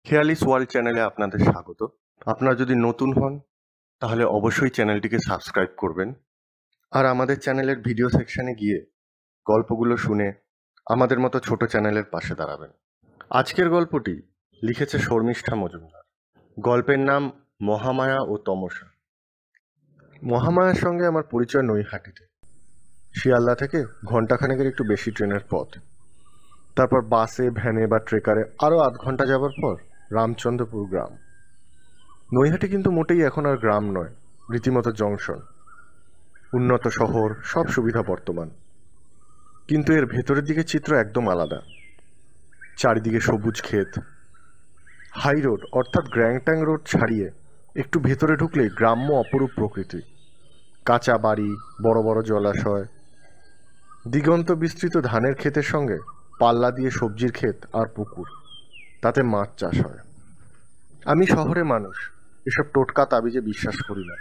খেয়ালিস world চ্যানেলে আপনাদের স্বাগত। আপনারা যদি নতুন হন তাহলে অবশ্যই চ্যানেলটিকে সাবস্ক্রাইব করবেন আর আমাদের চ্যানেলের ভিডিও সেকশনে গিয়ে গল্পগুলো শুনে আমাদের মতো ছোট চ্যানেলের পাশে দাঁড়াবেন। আজকের গল্পটি লিখেছে শর্মিষ্ঠা মজুমদার। গল্পের নাম মহামায়া ও তমসা। মহামায়ার সঙ্গে আমার পরিচয় নৈহাটিতে। শিয়ালদা থেকে ঘণ্টাখানেকের একটু বেশি ট্রেনের পথ। তারপর বাসে, ভ্যানে বা ট্রেকারে আরও আধ ঘন্টা যাবার পর রামচন্দ্রপুর গ্রাম। নৈহাটি কিন্তু মোটেই এখন আর গ্রাম নয়, রীতিমতো জংশন। উন্নত শহর, সব সুবিধা বর্তমান, কিন্তু এর ভেতরের দিকে চিত্র একদম আলাদা। চারিদিকে সবুজ ক্ষেত। হাই রোড অর্থাৎ গ্র্যাংট্যাং রোড ছাড়িয়ে একটু ভেতরে ঢুকলেই গ্রাম্য অপরূপ প্রকৃতি। কাঁচা বাড়ি, বড় বড় জলাশয়, দিগন্ত বিস্তৃত ধানের ক্ষেতের সঙ্গে পাল্লা দিয়ে সবজির ক্ষেত আর পুকুর, তাতে মাছ চাষ হয়। আমি শহরে মানুষ, এসব টোটকা তাবিজে বিশ্বাস করি না।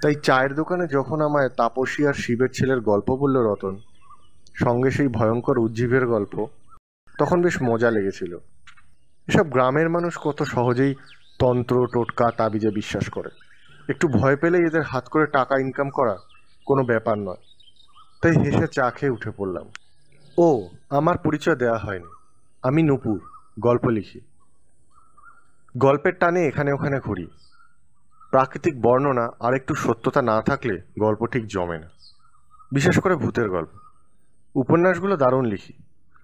তাই চায়ের দোকানে যখন আমায় তাপসী আর শিবের ছেলের গল্প বলল রতন, সঙ্গে সেই ভয়ঙ্কর উজ্জীবের গল্প, তখন বেশ মজা লেগেছিল। এসব গ্রামের মানুষ কত সহজেই তন্ত্র, টোটকা, তাবিজে বিশ্বাস করে। একটু ভয় পেলেই এদের হাত করে টাকা ইনকাম করা কোনো ব্যাপার নয়। তাই হেসে চা খেয়ে উঠে পড়লাম। ও, আমার পরিচয় দেয়া হয়নি। আমি নূপুর, গল্প লিখি। গল্পের টানে এখানে ওখানে ঘুরি। প্রাকৃতিক বর্ণনা আর একটু সত্যতা না থাকলে গল্প ঠিক জমে না, বিশেষ করে ভূতের গল্প। উপন্যাসগুলো দারুণ লিখি,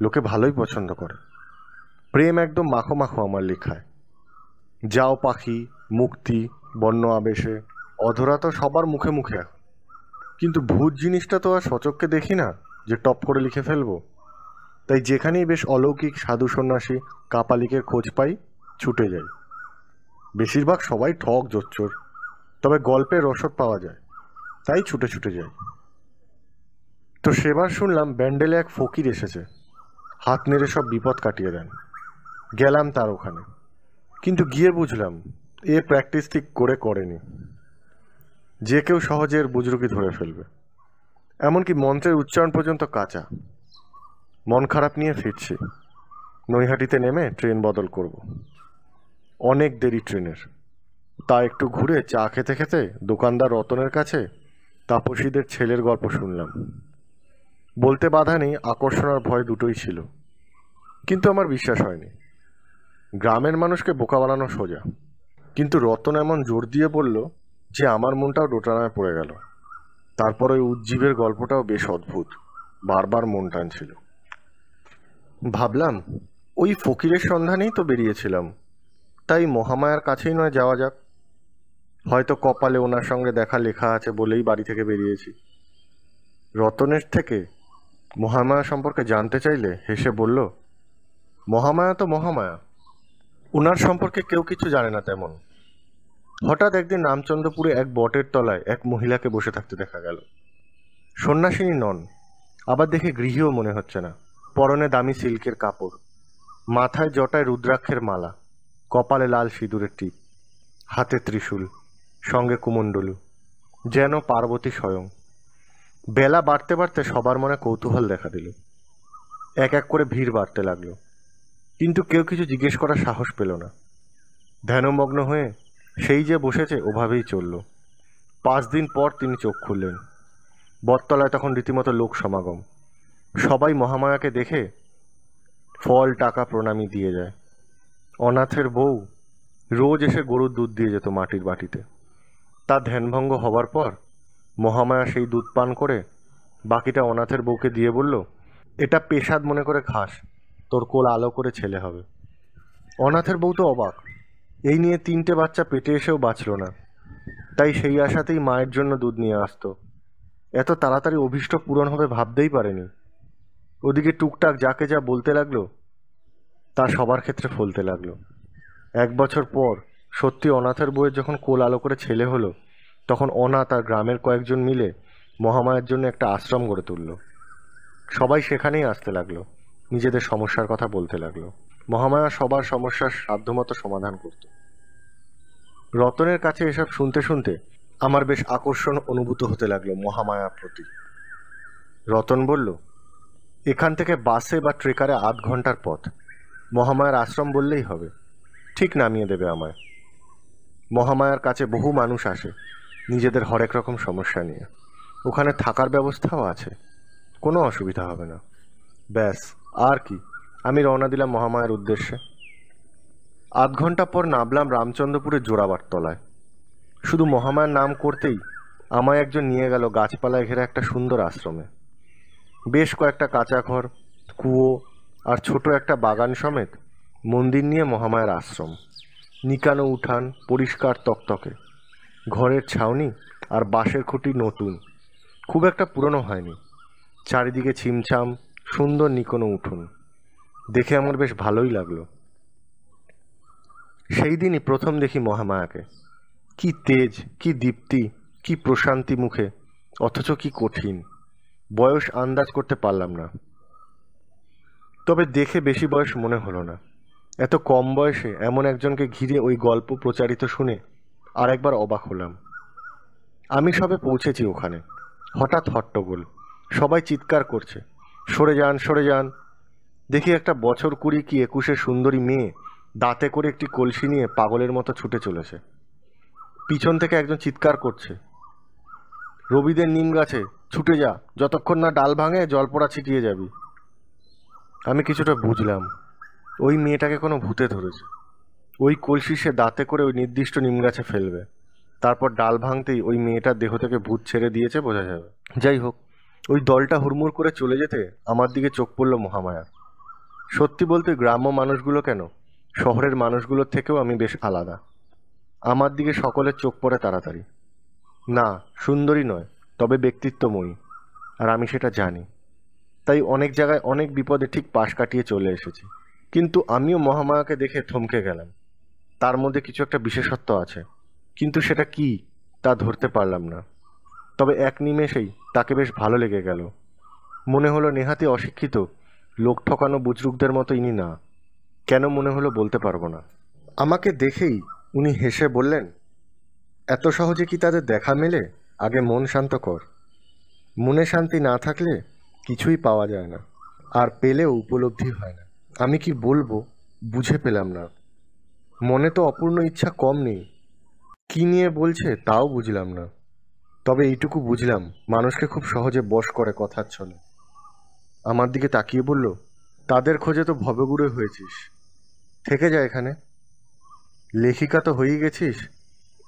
লোকে ভালোই পছন্দ করে। প্রেম একদম মাখো মাখো আমার লেখায়। যাও পাখি, মুক্তি, বন্য আবেশে, অধরা তো সবার মুখে মুখে এখন। কিন্তু ভূত জিনিসটা তো আর সচক্ষে দেখি না যে টপ করে লিখে ফেলবো। তাই যেখানেই বেশ অলৌকিক সাধু সন্ন্যাসী, কাপালিকের খোঁজ পাই, ছুটে যাই। বেশিরভাগ সবাই ঠক জোচ্চোর, তবে গল্পের রসদ পাওয়া যায়, তাই ছুটে ছুটে যাই। তো সেবার শুনলাম ব্যান্ডেলে এক ফকির এসেছে, হাত নেড়ে সব বিপদ কাটিয়ে দেন। গেলাম তার ওখানে, কিন্তু গিয়ে বুঝলাম এ প্র্যাকটিস ঠিক করে করেনি। যে কেউ সহজে এর বুজরুকি ধরে ফেলবে, এমনকি মন্ত্রের উচ্চারণ পর্যন্ত কাঁচা। মন খারাপ নিয়ে ফিরছি। নৈহাটিতে নেমে ট্রেন বদল করব। অনেক দেরি ট্রেনের। তা একটু ঘুরে চা খেতে খেতে দোকানদার রতনের কাছে তাপসীদের ছেলের গল্প শুনলাম। বলতে বাধা নেই, আকর্ষণ আর ভয় দুটোই ছিল, কিন্তু আমার বিশ্বাস হয়নি। গ্রামের মানুষকে বোকা বানানো সোজা, কিন্তু রতন এমন জোর দিয়ে বলল যে আমার মনটাও দোটানায় পড়ে গেল। তারপর ওই উজ্জীবের গল্পটাও বেশ অদ্ভুত, বারবার মন টানছিল। ভাবলাম ওই ফকিরের সন্ধানেই তো বেরিয়েছিলাম, তাই মহামায়ার কাছেই নয় যাওয়া যাক। হয়তো কপালে ওনার সঙ্গে দেখা লেখা আছে বলেই বাড়ি থেকে বেরিয়েছি। রতনের থেকে মহামায়া সম্পর্কে জানতে চাইলে হেসে বলল, মহামায়া তো মহামায়া, ওনার সম্পর্কে কেউ কিছু জানে না তেমন। হঠাৎ একদিন রামচন্দ্রপুরে এক বটের তলায় এক মহিলাকে বসে থাকতে দেখা গেল। সন্ন্যাসিনী নন, আবার দেখে গৃহীও মনে হচ্ছে না। পরনে দামি সিল্কের কাপড়, মাথায় জটায় রুদ্রাক্ষের মালা, কপালে লাল সিঁদুরের টিপ, হাতে ত্রিশূল, সঙ্গে কুমণ্ডলু, যেন পার্বতী স্বয়ং। বেলা বাড়তে বাড়তে সবার মনে কৌতূহল দেখা দিল। এক এক করে ভিড় বাড়তে লাগলো, কিন্তু কেউ কিছু জিজ্ঞেস করার সাহস পেল না। ধ্যানমগ্ন হয়ে সেই যে বসেছে ওভাবেই চলল। 5 দিন পর তিনি চোখ খুললেন। বটতলায় তখন রীতিমতো লোক সমাগম। সবাই মহামায়াকে দেখে ফল, টাকা, প্রণামী দিয়ে যায়। অনাথের বউ রোজ এসে গরুর দুধ দিয়ে যেত মাটির বাটিতে। তার ধ্যানভঙ্গ হবার পর মহামায়া সেই দুধ পান করে বাকিটা অনাথের বউকে দিয়ে বলল, এটা পেশাদ মনে করে খাস, তোর কোল আলো করে ছেলে হবে। অনাথের বউ তো অবাক, এই নিয়ে 3টে বাচ্চা পেটে এসেও বাঁচল না। তাই সেই আশাতেই মায়ের জন্য দুধ নিয়ে আসতো। এত তাড়াতাড়ি অভীষ্ট পূরণ হবে ভাবতেই পারেনি। ওদিকে টুকটাক যাকে যা বলতে লাগলো তা সবার ক্ষেত্রে ফলতে লাগলো। 1 বছর পর সত্যি অনাথের বউয়ের যখন কোল আলো করে ছেলে হলো, তখন অনাথ আর গ্রামের কয়েকজন মিলে মহামায়ার জন্য একটা আশ্রম গড়ে তুলল। সবাই সেখানেই আসতে লাগলো, নিজেদের সমস্যার কথা বলতে লাগলো। মহামায়া সবার সমস্যার সাধ্যমতো সমাধান করত। রতনের কাছে এসব শুনতে শুনতে আমার বেশ আকর্ষণ অনুভূত হতে লাগলো মহামায়ার প্রতি। রতন বলল, এখান থেকে বাসে বা ট্রেকারে আধ ঘন্টার পথ। মহামায়ার আশ্রম বললেই হবে। ঠিক নামিয়ে দেবে আমায়। মহামায়ার কাছে বহু মানুষ আসে নিজেদের হরেক রকম সমস্যা নিয়ে। ওখানে থাকার ব্যবস্থাও আছে, কোনো অসুবিধা হবে না। ব্যাস, আর কি। আমি রওনা দিলাম মহামায়ার উদ্দেশ্যে। ৮ ঘন্টা পর নামলাম রামচন্দ্রপুরের জোড়াবার তলায়। শুধু মহামায়ার নাম করতেই আমায় একজন নিয়ে গেল গাছপালায় ঘেরা একটা সুন্দর আশ্রমে। বেশ কয়েকটা কাঁচা ঘর, কুয়ো আর ছোট একটা বাগান সমেত মন্দির নিয়ে মহামায়ার আশ্রম। নিকানো উঠান, পরিষ্কার তকতকে। ঘরের ছাউনি আর বাঁশের খুঁটি নতুন, খুব একটা পুরনো হয়নি। চারিদিকে ছিমছাম সুন্দর নিকোনো উঠোন। দেখে আমার বেশ ভালোই লাগলো। সেই দিনই প্রথম দেখি মহামায়াকে। কি তেজ, কি দীপ্তি, কি প্রশান্তি মুখে, অথচ কি কঠিন। বয়স আন্দাজ করতে পারলাম না, তবে দেখে বেশি বয়স মনে হলো না। এত কম বয়সে এমন একজনকে ঘিরে ওই গল্প প্রচারিত শুনে আর একবার অবাক হলাম। আমি সবে পৌঁছেছি ওখানে, হঠাৎ হট্টগোল, সবাই চিৎকার করছে, সরে যান সরে যান। দেখি একটা বছর 20 কি 21 সুন্দরী মেয়ে দাঁতে করে একটি কলসি নিয়ে পাগলের মতো ছুটে চলেছে। পিছন থেকে একজন চিৎকার করছে, রবিদের নিম গাছে ছুটে যা, যতক্ষণ না ডাল ভাঙে জল পোড়া ছিটিয়ে যাবি। আমি কিছুটা বুঝলাম, ওই মেয়েটাকে কোনো ভূতে ধরেছে। ওই কলসি সে দাঁতে করে ওই নির্দিষ্ট নিম গাছে ফেলবে, তারপর ডাল ভাঙতেই ওই মেয়েটার দেহ থেকে ভূত ছেড়ে দিয়েছে বোঝা যাবে। যাই হোক, ওই দলটা হুড়মুড় করে চলে যেতে আমার দিকে চোখ পড়ল মহামায়ার। সত্যি বলতে গ্রাম্য মানুষগুলো কেন, শহরের মানুষগুলোর থেকেও আমি বেশ আলাদা। আমার দিকে সকলের চোখ পড়ে তাড়াতাড়ি। না, সুন্দরী নয়, তবে ব্যক্তিত্বময়ী, আর আমি সেটা জানি। তাই অনেক জায়গায় অনেক বিপদে ঠিক পাশ কাটিয়ে চলে এসেছি। কিন্তু আমিও মহামায়াকে দেখে থমকে গেলাম। তার মধ্যে কিছু একটা বিশেষত্ব আছে, কিন্তু সেটা কি তা ধরতে পারলাম না। তবে এক নিমেষেই তাকে বেশ ভালো লেগে গেল। মনে হলো নেহাতি অশিক্ষিত, লোক ঠকানো বুজরুকদের মতো ইনি না। কেন মনে হলো বলতে পারবো না। আমাকে দেখেই উনি হেসে বললেন, এত সহজে কি তাদের দেখা মেলে? আগে মন শান্ত কর। মনে শান্তি না থাকলে কিছুই পাওয়া যায় না, আর পেলেও উপলব্ধি হয় না। আমি কি বলবো বুঝে পেলাম না। মনে তো অপূর্ণ ইচ্ছা কম নেই, কি নিয়ে বলছে তাও বুঝলাম না। তবে এইটুকু বুঝলাম, মানুষকে খুব সহজে বশ করে কথার ছলে। আমার দিকে তাকিয়ে বলল, তাদের খোঁজে তো ভবঘুরে হয়েছিস, থেকে যা এখানে। লেখিকা তো হয়েই গেছিস,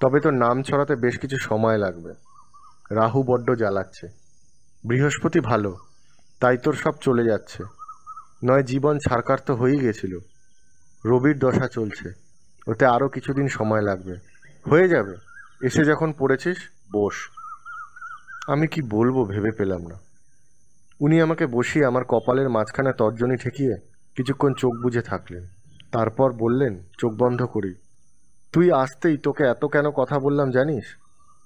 তবে তোর নাম ছড়াতে বেশ কিছু সময় লাগবে। রাহু বড্ড জ্বালাচ্ছে, বৃহস্পতি ভালো, তাই তোর সব চলে যাচ্ছে। নয় জীবন ছারকার তো হয়েই গেছিল, রবির দশা চলছে, ওতে আরও কিছুদিন সময় লাগবে। হয়ে যাবে, এসে যখন পড়েছিস বস। আমি কি বলবো ভেবে পেলাম না। উনি আমাকে বসিয়ে আমার কপালের মাঝখানে তর্জনী ঠেকিয়ে কিছুক্ষণ চোখ বুজে থাকলেন। তারপর বললেন, চোখ বন্ধ করি। তুই আসতেই তোকে এত কেন কথা বললাম জানিস?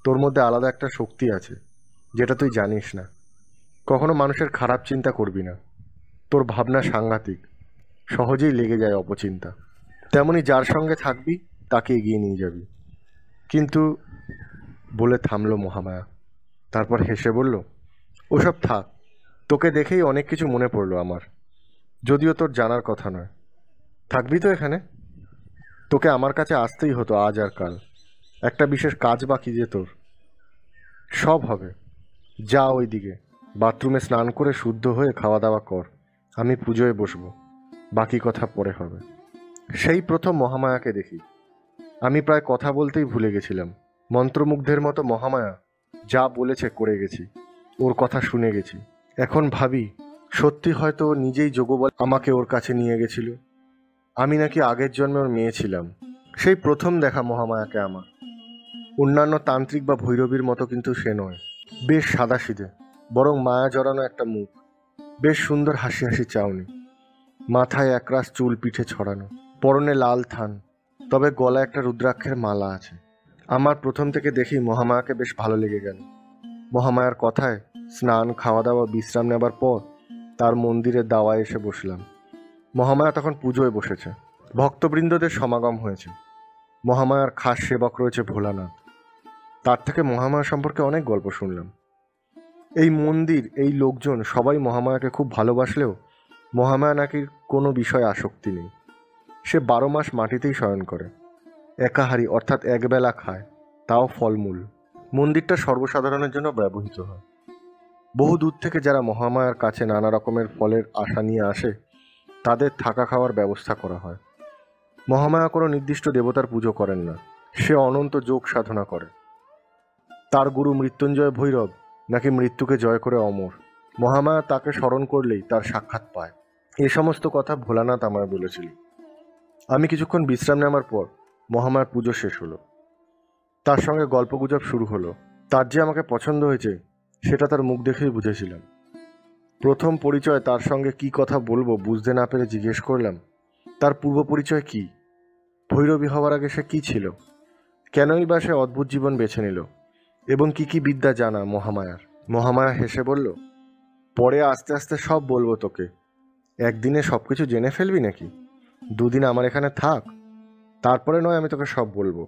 তোর মধ্যে আলাদা একটা শক্তি আছে, যেটা তুই জানিস না। কখনো মানুষের খারাপ চিন্তা করবি না। তোর ভাবনা সাংঘাতিক, সহজেই লেগে যায় অপচিন্তা। তেমনি যার সঙ্গে থাকবি তাকে এগিয়ে নিয়ে যাবি। কিন্তু, বলে থামলো মহামায়া। তারপর হেসে বলল, ওসব থাক, তোকে দেখেই অনেক কিছু মনে পড়লো আমার, যদিও তোর জানার কথা নয়। থাকবি তো এখানে? তোকে আমার কাছে আসতেই হতো আজ আর কাল। একটা বিশেষ কাজ বাকি যে তোর। সব হবে, যা ওই দিকে বাথরুমে স্নান করে শুদ্ধ হয়ে খাওয়া দাওয়া কর। আমি পুজোয় বসবো, বাকি কথা পরে হবে। সেই প্রথম মহামায়াকে দেখি। আমি প্রায় কথা বলতেই ভুলে গেছিলাম। মন্ত্রমুগ্ধের মতো মহামায়া যা বলেছে করে গেছি, ওর কথা শুনে গেছি। এখন ভাবি, সত্যি হয়তো ও নিজেই যোগবল আমাকে ওর কাছে নিয়ে গেছিল। আমি নাকি আগের জন্মে ওর মেয়ে ছিলাম। সেই প্রথম দেখা মহামায়াকে আমার। অন্যান্য তান্ত্রিক বা ভৈরবীর মতো কিন্তু সে নয়। বেশ সাদাসিধে, বরং মায়া জড়ানো একটা মুখ, বেশ সুন্দর হাসি হাসি চাউনি, মাথায় একরাশ চুল পিঠে ছড়ানো, পরনে লাল থান, তবে গলায় একটা রুদ্রাক্ষের মালা আছে। আমার প্রথম থেকে দেখি মহামায়াকে বেশ ভালো লেগে গেল। মহামায়ার কথায় স্নান, খাওয়া দাওয়া, বিশ্রাম নেবার পর তার মন্দিরের দাওয়ায় এসে বসলাম। মহামায়া তখন পুজোয় বসেছে, ভক্তবৃন্দদের সমাগম হয়েছে। মহামায়ার খাস সেবক রয়েছে ভোলানাথ। তার থেকে মহামায়া সম্পর্কে অনেক গল্প শুনলাম। এই মন্দির, এই লোকজন সবাই মহামায়াকে খুব ভালোবাসলেও মহামায়া নাকি কোনো বিষয়ে আসক্তি নেই। সে 12 মাস মাটিতেই শয়ন করে, একাহারী অর্থাৎ একবেলা খায়, তাও ফলমূল। মন্দিরটা সর্বসাধারণের জন্য ব্যবহৃত হয়। বহু দূর থেকে যারা মহামায়ার কাছে নানা রকমের ফলের আশা নিয়ে আসে তাদের থাকা খাওয়ার ব্যবস্থা করা হয়। মহামায়া কোনো নির্দিষ্ট দেবতার পুজো করেন না, সে অনন্ত যোগ সাধনা করে। তার গুরু মৃত্যুঞ্জয় ভৈরব নাকি মৃত্যুকে জয় করে অমর। মহামায়া তাকে স্মরণ করলেই তার সাক্ষাৎ পায়। এ সমস্ত কথা ভোলানাথ আমায় বলেছিল। আমি কিছুক্ষণ বিশ্রাম নেওয়ার পর মহামায়ার পুজো শেষ হলো। তার সঙ্গে গল্পগুজব শুরু হলো। তার যে আমাকে পছন্দ হয়েছে সেটা তার মুখ দেখেই বুঝেছিলাম। প্রথম পরিচয় তার সঙ্গে কি কথা বলবো বুঝতে না পেরে জিজ্ঞেস করলাম, তার পূর্ব পরিচয় কি? ভৈরবী হওয়ার আগে সে কি ছিল? কেনই বা সে অদ্ভুত জীবন বেছে নিল? এবং কি কি বিদ্যা জানা মহামায়ার? মহামায়া হেসে বলল, পরে আস্তে আস্তে সব বলবো তোকে। একদিনে সব কিছু জেনে ফেলবি নাকি? 2 দিন আমার এখানে থাক, তারপরে নয় আমি তোকে সব বলবো।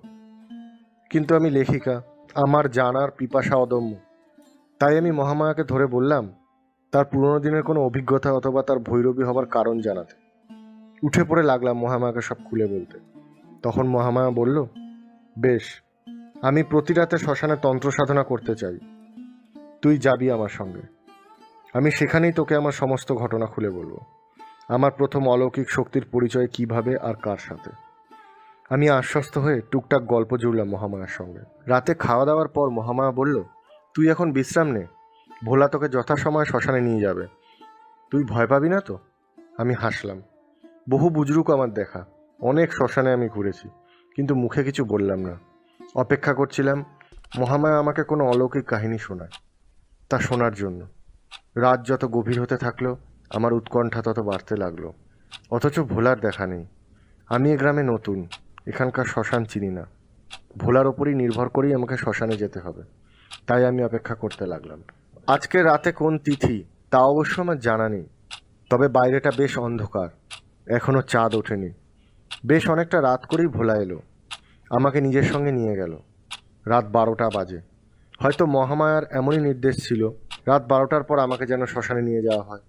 কিন্তু আমি লেখিকা, আমার জানার পিপাসা অদম্য। তাই আমি মহামায়াকে ধরে বললাম তার পুরনো দিনের কোনো অভিজ্ঞতা অথবা তার ভৈরবী হবার কারণ জানাতে। উঠে পড়ে লাগলাম মহামায়াকে সব খুলে বলতে। তখন মহামায়া বলল, বেশ, আমি প্রতি রাতে শ্মশানে তন্ত্র সাধনা করতে চাই, তুই যাবি আমার সঙ্গে। আমি সেখানেই তোকে আমার সমস্ত ঘটনা খুলে বলবো, আমার প্রথম অলৌকিক শক্তির পরিচয় কিভাবে আর কার সাথে। আমি আশ্বস্ত হয়ে টুকটাক গল্প জুড়লাম মহামায়ার সঙ্গে। রাতে খাওয়া দাওয়ার পর মহামায়া বলল, তুই এখন বিশ্রাম নে, ভোলা তোকে যথাসময়ে শ্মশানে নিয়ে যাবে। তুই ভয় পাবি না তো? আমি হাসলাম। বহু বুজরুক আমার দেখা, অনেক শ্মশানে আমি ঘুরেছি, কিন্তু মুখে কিছু বললাম না। অপেক্ষা করছিলাম মহামায়া আমাকে কোনো অলৌকিক কাহিনী শোনায়, তা শোনার জন্য। রাত যত গভীর হতে থাকলো আমার উৎকণ্ঠা তত বাড়তে লাগলো। অথচ ভোলার দেখা নেই। আমি এ গ্রামে নতুন, এখানকার শ্মশান চিনি না। ভোলার ওপরই নির্ভর করেই আমাকে শ্মশানে যেতে হবে, তাই আমি অপেক্ষা করতে লাগলাম। আজকে রাতে কোন তিথি তা অবশ্য আমার জানা নেই, তবে বাইরেটা বেশ অন্ধকার, এখনো চাঁদ ওঠেনি। বেশ অনেকটা রাত করেই ভোলা এলো, আমাকে নিজের সঙ্গে নিয়ে গেল। রাত 12টা বাজে। হয়তো মহামায়ার এমনই নির্দেশ ছিল, রাত 12টার পর আমাকে যেন শ্মশানে নিয়ে যাওয়া হয়।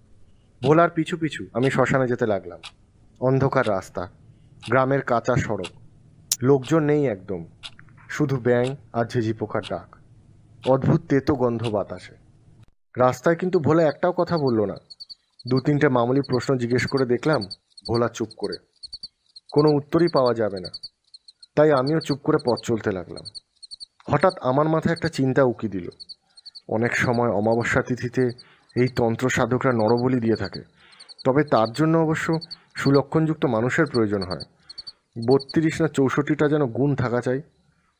ভোলার পিছু পিছু আমি শ্মশানে যেতে লাগলাম। অন্ধকার রাস্তা, গ্রামের কাঁচা সড়ক, লোকজন নেই একদম, শুধু ব্যাঙ আর ঝিঝি পোকার ডাক। অদ্ভুত তেতো গন্ধ বাতাসে। রাস্তায় কিন্তু ভোলা একটাও কথা বলল না। 2-3টে মামুলি প্রশ্ন জিজ্ঞেস করে দেখলাম ভোলা চুপ করে, কোনো উত্তরই পাওয়া যাবে না। তাই আমিও চুপ করে পথ চলতে লাগলাম। হঠাৎ আমার মাথায় একটা চিন্তা উকি দিল। অনেক সময় অমাবস্যা তিথিতে এই তন্ত্র সাধকরা নরবলি দিয়ে থাকে, তবে তার জন্য অবশ্য সুলক্ষণযুক্ত মানুষের প্রয়োজন হয়। 32 না 64টা যেন গুণ থাকা চাই।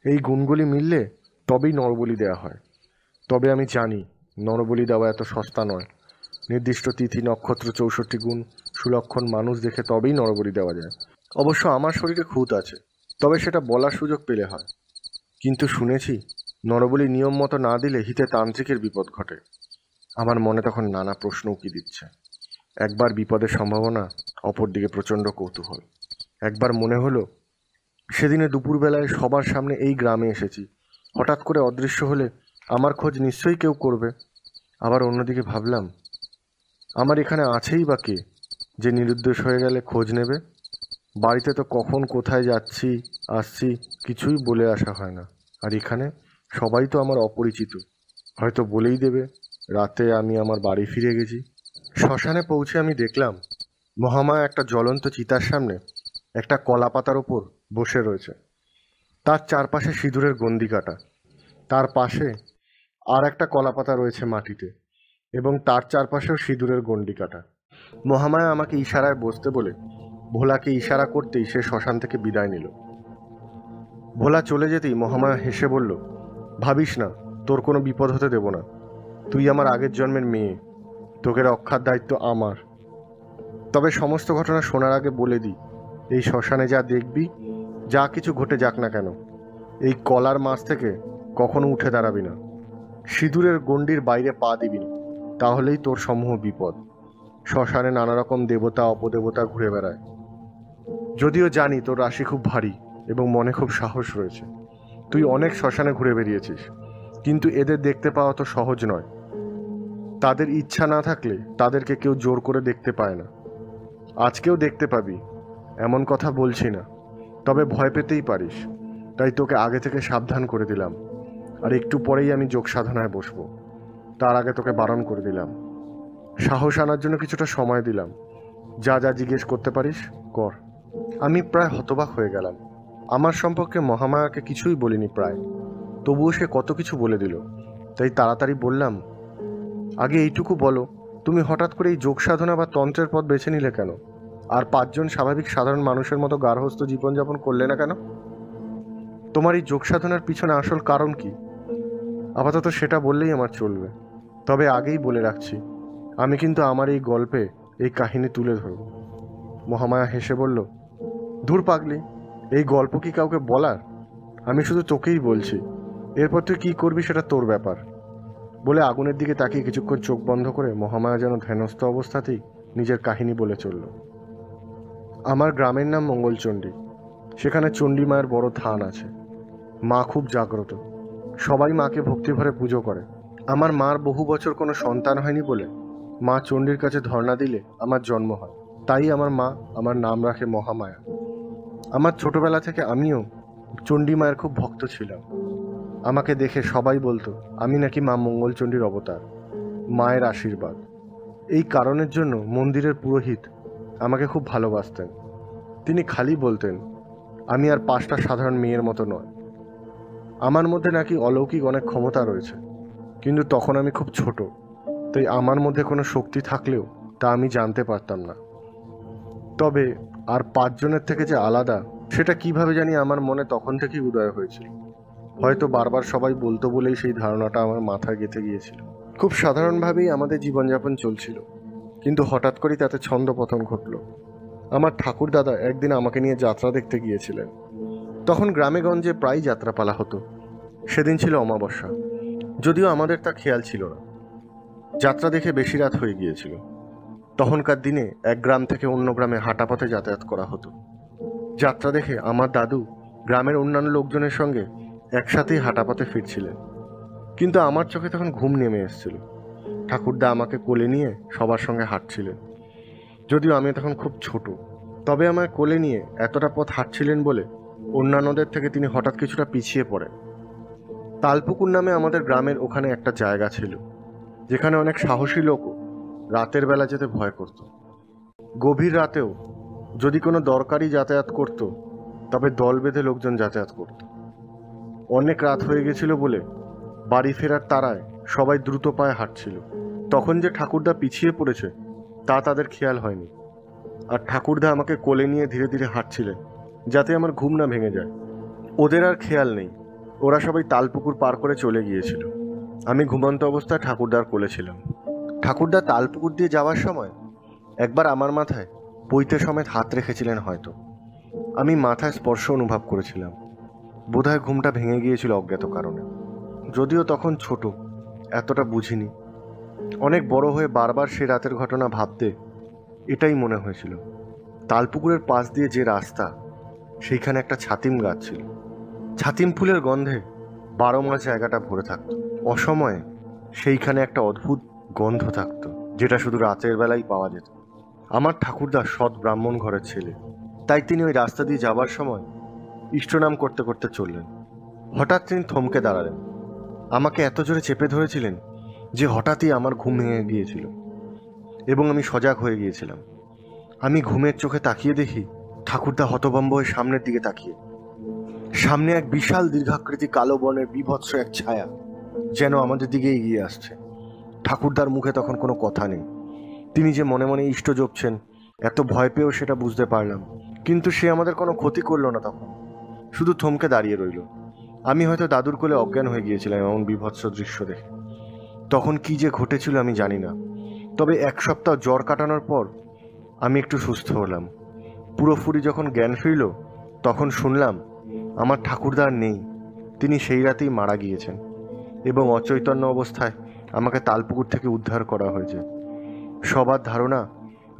এই গুণগুলি মিললে তবেই নরবলি দেওয়া হয়। তবে আমি জানি নরবলি দেওয়া এত সস্তা নয়। নির্দিষ্ট তিথি নক্ষত্র 64 গুণ সুলক্ষণ মানুষ দেখে তবেই নরবলি দেওয়া যায়। অবশ্য আমার শরীরে খুঁত আছে, তবে সেটা বলার সুযোগ পেলে হয়। কিন্তু শুনেছি নরবলি নিয়ম মতো না দিলে হিতে তান্ত্রিকের বিপদ ঘটে। আমার মনে তখন নানা প্রশ্ন উকি দিচ্ছে। একবার বিপদের সম্ভাবনা, অপরদিকে প্রচণ্ড কৌতূহল। একবার মনে হলো সেদিনে দুপুরবেলায় সবার সামনে এই গ্রামে এসেছি, হঠাৎ করে অদৃশ্য হলে আমার খোঁজ নিশ্চয়ই কেউ করবে। আবার অন্যদিকে ভাবলাম, আমার এখানে আছেই বা কে যে নিরুদ্দেশ হয়ে গেলে খোঁজ নেবে? বাড়িতে তো কখন কোথায় যাচ্ছি আসছি কিছুই বলে আসা হয় না, আর এখানে সবাই তো আমার অপরিচিত, হয়তো বলেই দেবে রাতে আমি আমার বাড়ি ফিরে গেছি। শ্মশানে পৌঁছে আমি দেখলাম মহামায়া একটা জ্বলন্ত চিতার সামনে একটা কলা পাতার ওপর বসে রয়েছে। তার চারপাশে সিঁদুরের গন্ডি কাটা, তার পাশে আর একটা কলা পাতা রয়েছে মাটিতে, এবং তার চারপাশেও সিঁদুরের গন্ডি কাটা। মহামায়া আমাকে ইশারায় বসতে বলে ভোলাকে ইশারা করতেই সে শ্মশান থেকে বিদায় নিল। ভোলা চলে যেতেই মহামায়া হেসে বলল, ভাবিস না, তোর কোনো বিপদ হতে দেব না। তুই আমার আগের জন্মের মেয়ে, তোকে রক্ষার দায়িত্ব আমার। তবে সমস্ত ঘটনা শোনার আগে বলে দিই, এই শ্মশানে যা দেখবি, যা কিছু ঘটে যাক না কেন, এই কলার মাছ থেকে কখনো উঠে দাঁড়াবি না। সিঁদুরের গণ্ডির বাইরে পা দিবি না, তাহলেই তোর সমূহ বিপদ। শ্মশানে নানা রকম দেবতা অপদেবতা ঘুরে বেড়ায়। যদিও জানি তোর রাশি খুব ভারী এবং মনে খুব সাহস রয়েছে, তুই অনেক শ্মশানে ঘুরে বেরিয়েছিস, কিন্তু এদের দেখতে পাওয়া তো সহজ নয়। তাদের ইচ্ছা না থাকলে তাদেরকে কেউ জোর করে দেখতে পায় না। আজকেও দেখতে পাবি, এমন কথা বলছি না, তবে ভয় পেতেই পারিস, তাই তোকে আগে থেকে সাবধান করে দিলাম। আর একটু পরেই আমি যোগ সাধনায় বসবো, তার আগে তোকে বারণ করে দিলাম। সাহস আনার জন্য কিছুটা সময় দিলাম, যা যা জিজ্ঞেস করতে পারিস কর। আমি প্রায় হতবাক হয়ে গেলাম। আমার সম্পর্কে মহামায়াকে কিছুই বলিনি প্রায়, তবুও সে কত কিছু বলে দিল। তাই তাড়াতাড়ি বললাম, আগে এইটুকু বলো, তুমি হঠাৎ করে এই যোগ সাধনা বা তন্ত্রের পথ বেছে নিলে কেন? আর 5 জন স্বাভাবিক সাধারণ মানুষের মতো গার্হস্থ্য জীবনযাপন করলে না কেন? তোমার এই যোগ সাধনার পিছনে আসল কারণ কি? আপাতত সেটা বললেই আমার চলবে, তবে আগেই বলে রাখছি, আমি কিন্তু আমার এই গল্পে এই কাহিনী তুলে ধরব। মহামায়া হেসে বলল, ধুর পাগলি, এই গল্প কি কাউকে বলার? আমি শুধু তোকেই বলছি, এরপর তুই কী করবি সেটা তোর ব্যাপার। বলে আগুনের দিকে তাকিয়ে কিছুক্ষণ চোখ বন্ধ করে মহামায়া যেন ধ্যানস্থ অবস্থাতেই নিজের কাহিনী বলে চলল। আমার গ্রামের নাম মঙ্গলচণ্ডী। সেখানে চণ্ডী মায়ের বড় থান আছে। মা খুব জাগ্রত, সবাই মাকে ভক্তিভরে পুজো করে। আমার মার বহু বছর কোনো সন্তান হয়নি বলে মা চণ্ডীর কাছে ধর্ণা দিলে আমার জন্ম হয়। তাই আমার মা আমার নাম রাখে মহামায়া। আমার ছোটবেলা থেকে আমিও চণ্ডী মায়ের খুব ভক্ত ছিলাম। আমাকে দেখে সবাই বলতো আমি নাকি মা মঙ্গলচণ্ডীর অবতার, মায়ের আশীর্বাদ। এই কারণের জন্য মন্দিরের পুরোহিত আমাকে খুব ভালোবাসতেন। তিনি খালি বলতেন আমি আর 5টা সাধারণ মেয়ের মতো নয়, আমার মধ্যে নাকি অলৌকিক অনেক ক্ষমতা রয়েছে। কিন্তু তখন আমি খুব ছোট, তাই আমার মধ্যে কোনো শক্তি থাকলেও তা আমি জানতে পারতাম না। তবে আর 5 জনের থেকে যে আলাদা সেটা কিভাবে জানি আমার মনে তখন থেকেই উদয় হয়েছিল। হয়তো বারবার সবাই বলতো বলেই সেই ধারণাটা আমার মাথায় গেঁথে গিয়েছিল। খুব সাধারণভাবেই আমাদের জীবনযাপন চলছিল, কিন্তু হঠাৎ করেই তাতে ছন্দপতন ঘটল। আমার ঠাকুর দাদা একদিন আমাকে নিয়ে যাত্রা দেখতে গিয়েছিলেন। তখন গ্রামে গঞ্জে প্রায় যাত্রাপালা হতো। সেদিন ছিল অমাবস্যা, যদিও আমাদের তা খেয়াল ছিল না। যাত্রা দেখে বেশি রাত হয়ে গিয়েছিল। তখনকার দিনে এক গ্রাম থেকে অন্য গ্রামে হাঁটাপথে যাতায়াত করা হতো। যাত্রা দেখে আমার দাদু গ্রামের অন্যান্য লোকজনের সঙ্গে একসাথেই হাঁটাপথে ফিরছিলেন। কিন্তু আমার চোখে তখন ঘুম নেমে এসেছিল। ঠাকুরদা আমাকে কোলে নিয়ে সবার সঙ্গে হাঁটছিলেন, যদিও আমি তখন খুব ছোট। তবে আমায় কোলে নিয়ে এতটা পথ হাঁটছিলেন বলে অন্যান্যদের থেকে তিনি হঠাৎ কিছুটা পিছিয়ে পড়েন। তালপুকুর নামে আমাদের গ্রামের ওখানে একটা জায়গা ছিল, যেখানে অনেক সাহসী লোকও রাতের বেলা যেতে ভয় করত। গভীর রাতেও যদি কোনো দরকারি যাতায়াত করত, তবে দল বেঁধে লোকজন যাতায়াত করত। অনেক রাত হয়ে গেছিল বলে বাড়ি ফেরার তাড়ায় সবাই দ্রুত পায়ে হাঁটছিল। তখন যে ঠাকুরদা পিছিয়ে পড়েছে তা তাদের খেয়াল হয়নি। আর ঠাকুরদা আমাকে কোলে নিয়ে ধীরে ধীরে হাঁটছিলেন, যাতে আমার ঘুম না ভেঙে যায়। ওদের আর খেয়াল নেই, ওরা সবাই তালপুকুর পার করে চলে গিয়েছিল। আমি ঘুমন্ত অবস্থায় ঠাকুরদার কোলে ছিলাম। ঠাকুরদা তালপুকুর দিয়ে যাওয়ার সময় একবার আমার মাথায় পৈতে সমেত হাত রেখেছিলেন হয়তো। আমি মাথায় স্পর্শ অনুভব করেছিলাম। বোধহয় ঘুমটা ভেঙে গিয়েছিল অজ্ঞাত কারণে। যদিও তখন ছোট, এতটা বুঝিনি। অনেক বড় হয়ে বারবার সে রাতের ঘটনা ভাবতে এটাই মনে হয়েছিল। তালপুকুরের পাশ দিয়ে যে রাস্তা, সেইখানে একটা ছাতিম গাছ ছিল। ছাতিম ফুলের গন্ধে 12 মাস জায়গাটা ভরে থাকত। অসময়ে সেইখানে একটা অদ্ভুত গন্ধ থাকত, যেটা শুধু রাতের বেলায় পাওয়া যেত। আমার ঠাকুরদা সৎ ব্রাহ্মণ ঘরের ছেলে, তাই তিনি ওই রাস্তা দিয়ে যাবার সময় ইষ্টনাম করতে করতে চললেন। হঠাৎ তিনি থমকে দাঁড়ালেন। আমাকে এত জোরে চেপে ধরেছিলেন যে হঠাৎই আমার ঘুম ভেঙে গিয়েছিল এবং আমি সজাগ হয়ে গিয়েছিলাম। আমি ঘুমের চোখে তাকিয়ে দেখি ঠাকুরদা হতভম্ব হয়ে সামনের দিকে তাকিয়ে। সামনে এক বিশাল দীর্ঘাকৃতি কালো বর্ণের বিভৎস এক ছায়া যেন আমাদের দিকে এগিয়ে আসছে। ঠাকুরদার মুখে তখন কোনো কথা নেই। তিনি যে মনে মনে ইষ্ট জপছেন, এত ভয় পেয়েও সেটা বুঝতে পারলাম। কিন্তু সে আমাদের কোনো ক্ষতি করলো না, তখন শুধু থমকে দাঁড়িয়ে রইল। আমি হয়তো দাদুর কোলে অজ্ঞান হয়ে গিয়েছিলাম এমন বিভৎস দৃশ্য দেখে। তখন কি যে ঘটেছিল আমি জানি না, তবে 1 সপ্তাহ জ্বর কাটানোর পর আমি একটু সুস্থ হলাম। পুরোপুরি যখন জ্ঞান ফিরল, তখন শুনলাম আমার ঠাকুরদা আর নেই। তিনি সেই রাতেই মারা গিয়েছেন এবং অচৈতন্য অবস্থায় আমাকে তালপুকুর থেকে উদ্ধার করা হয়েছে। সবার ধারণা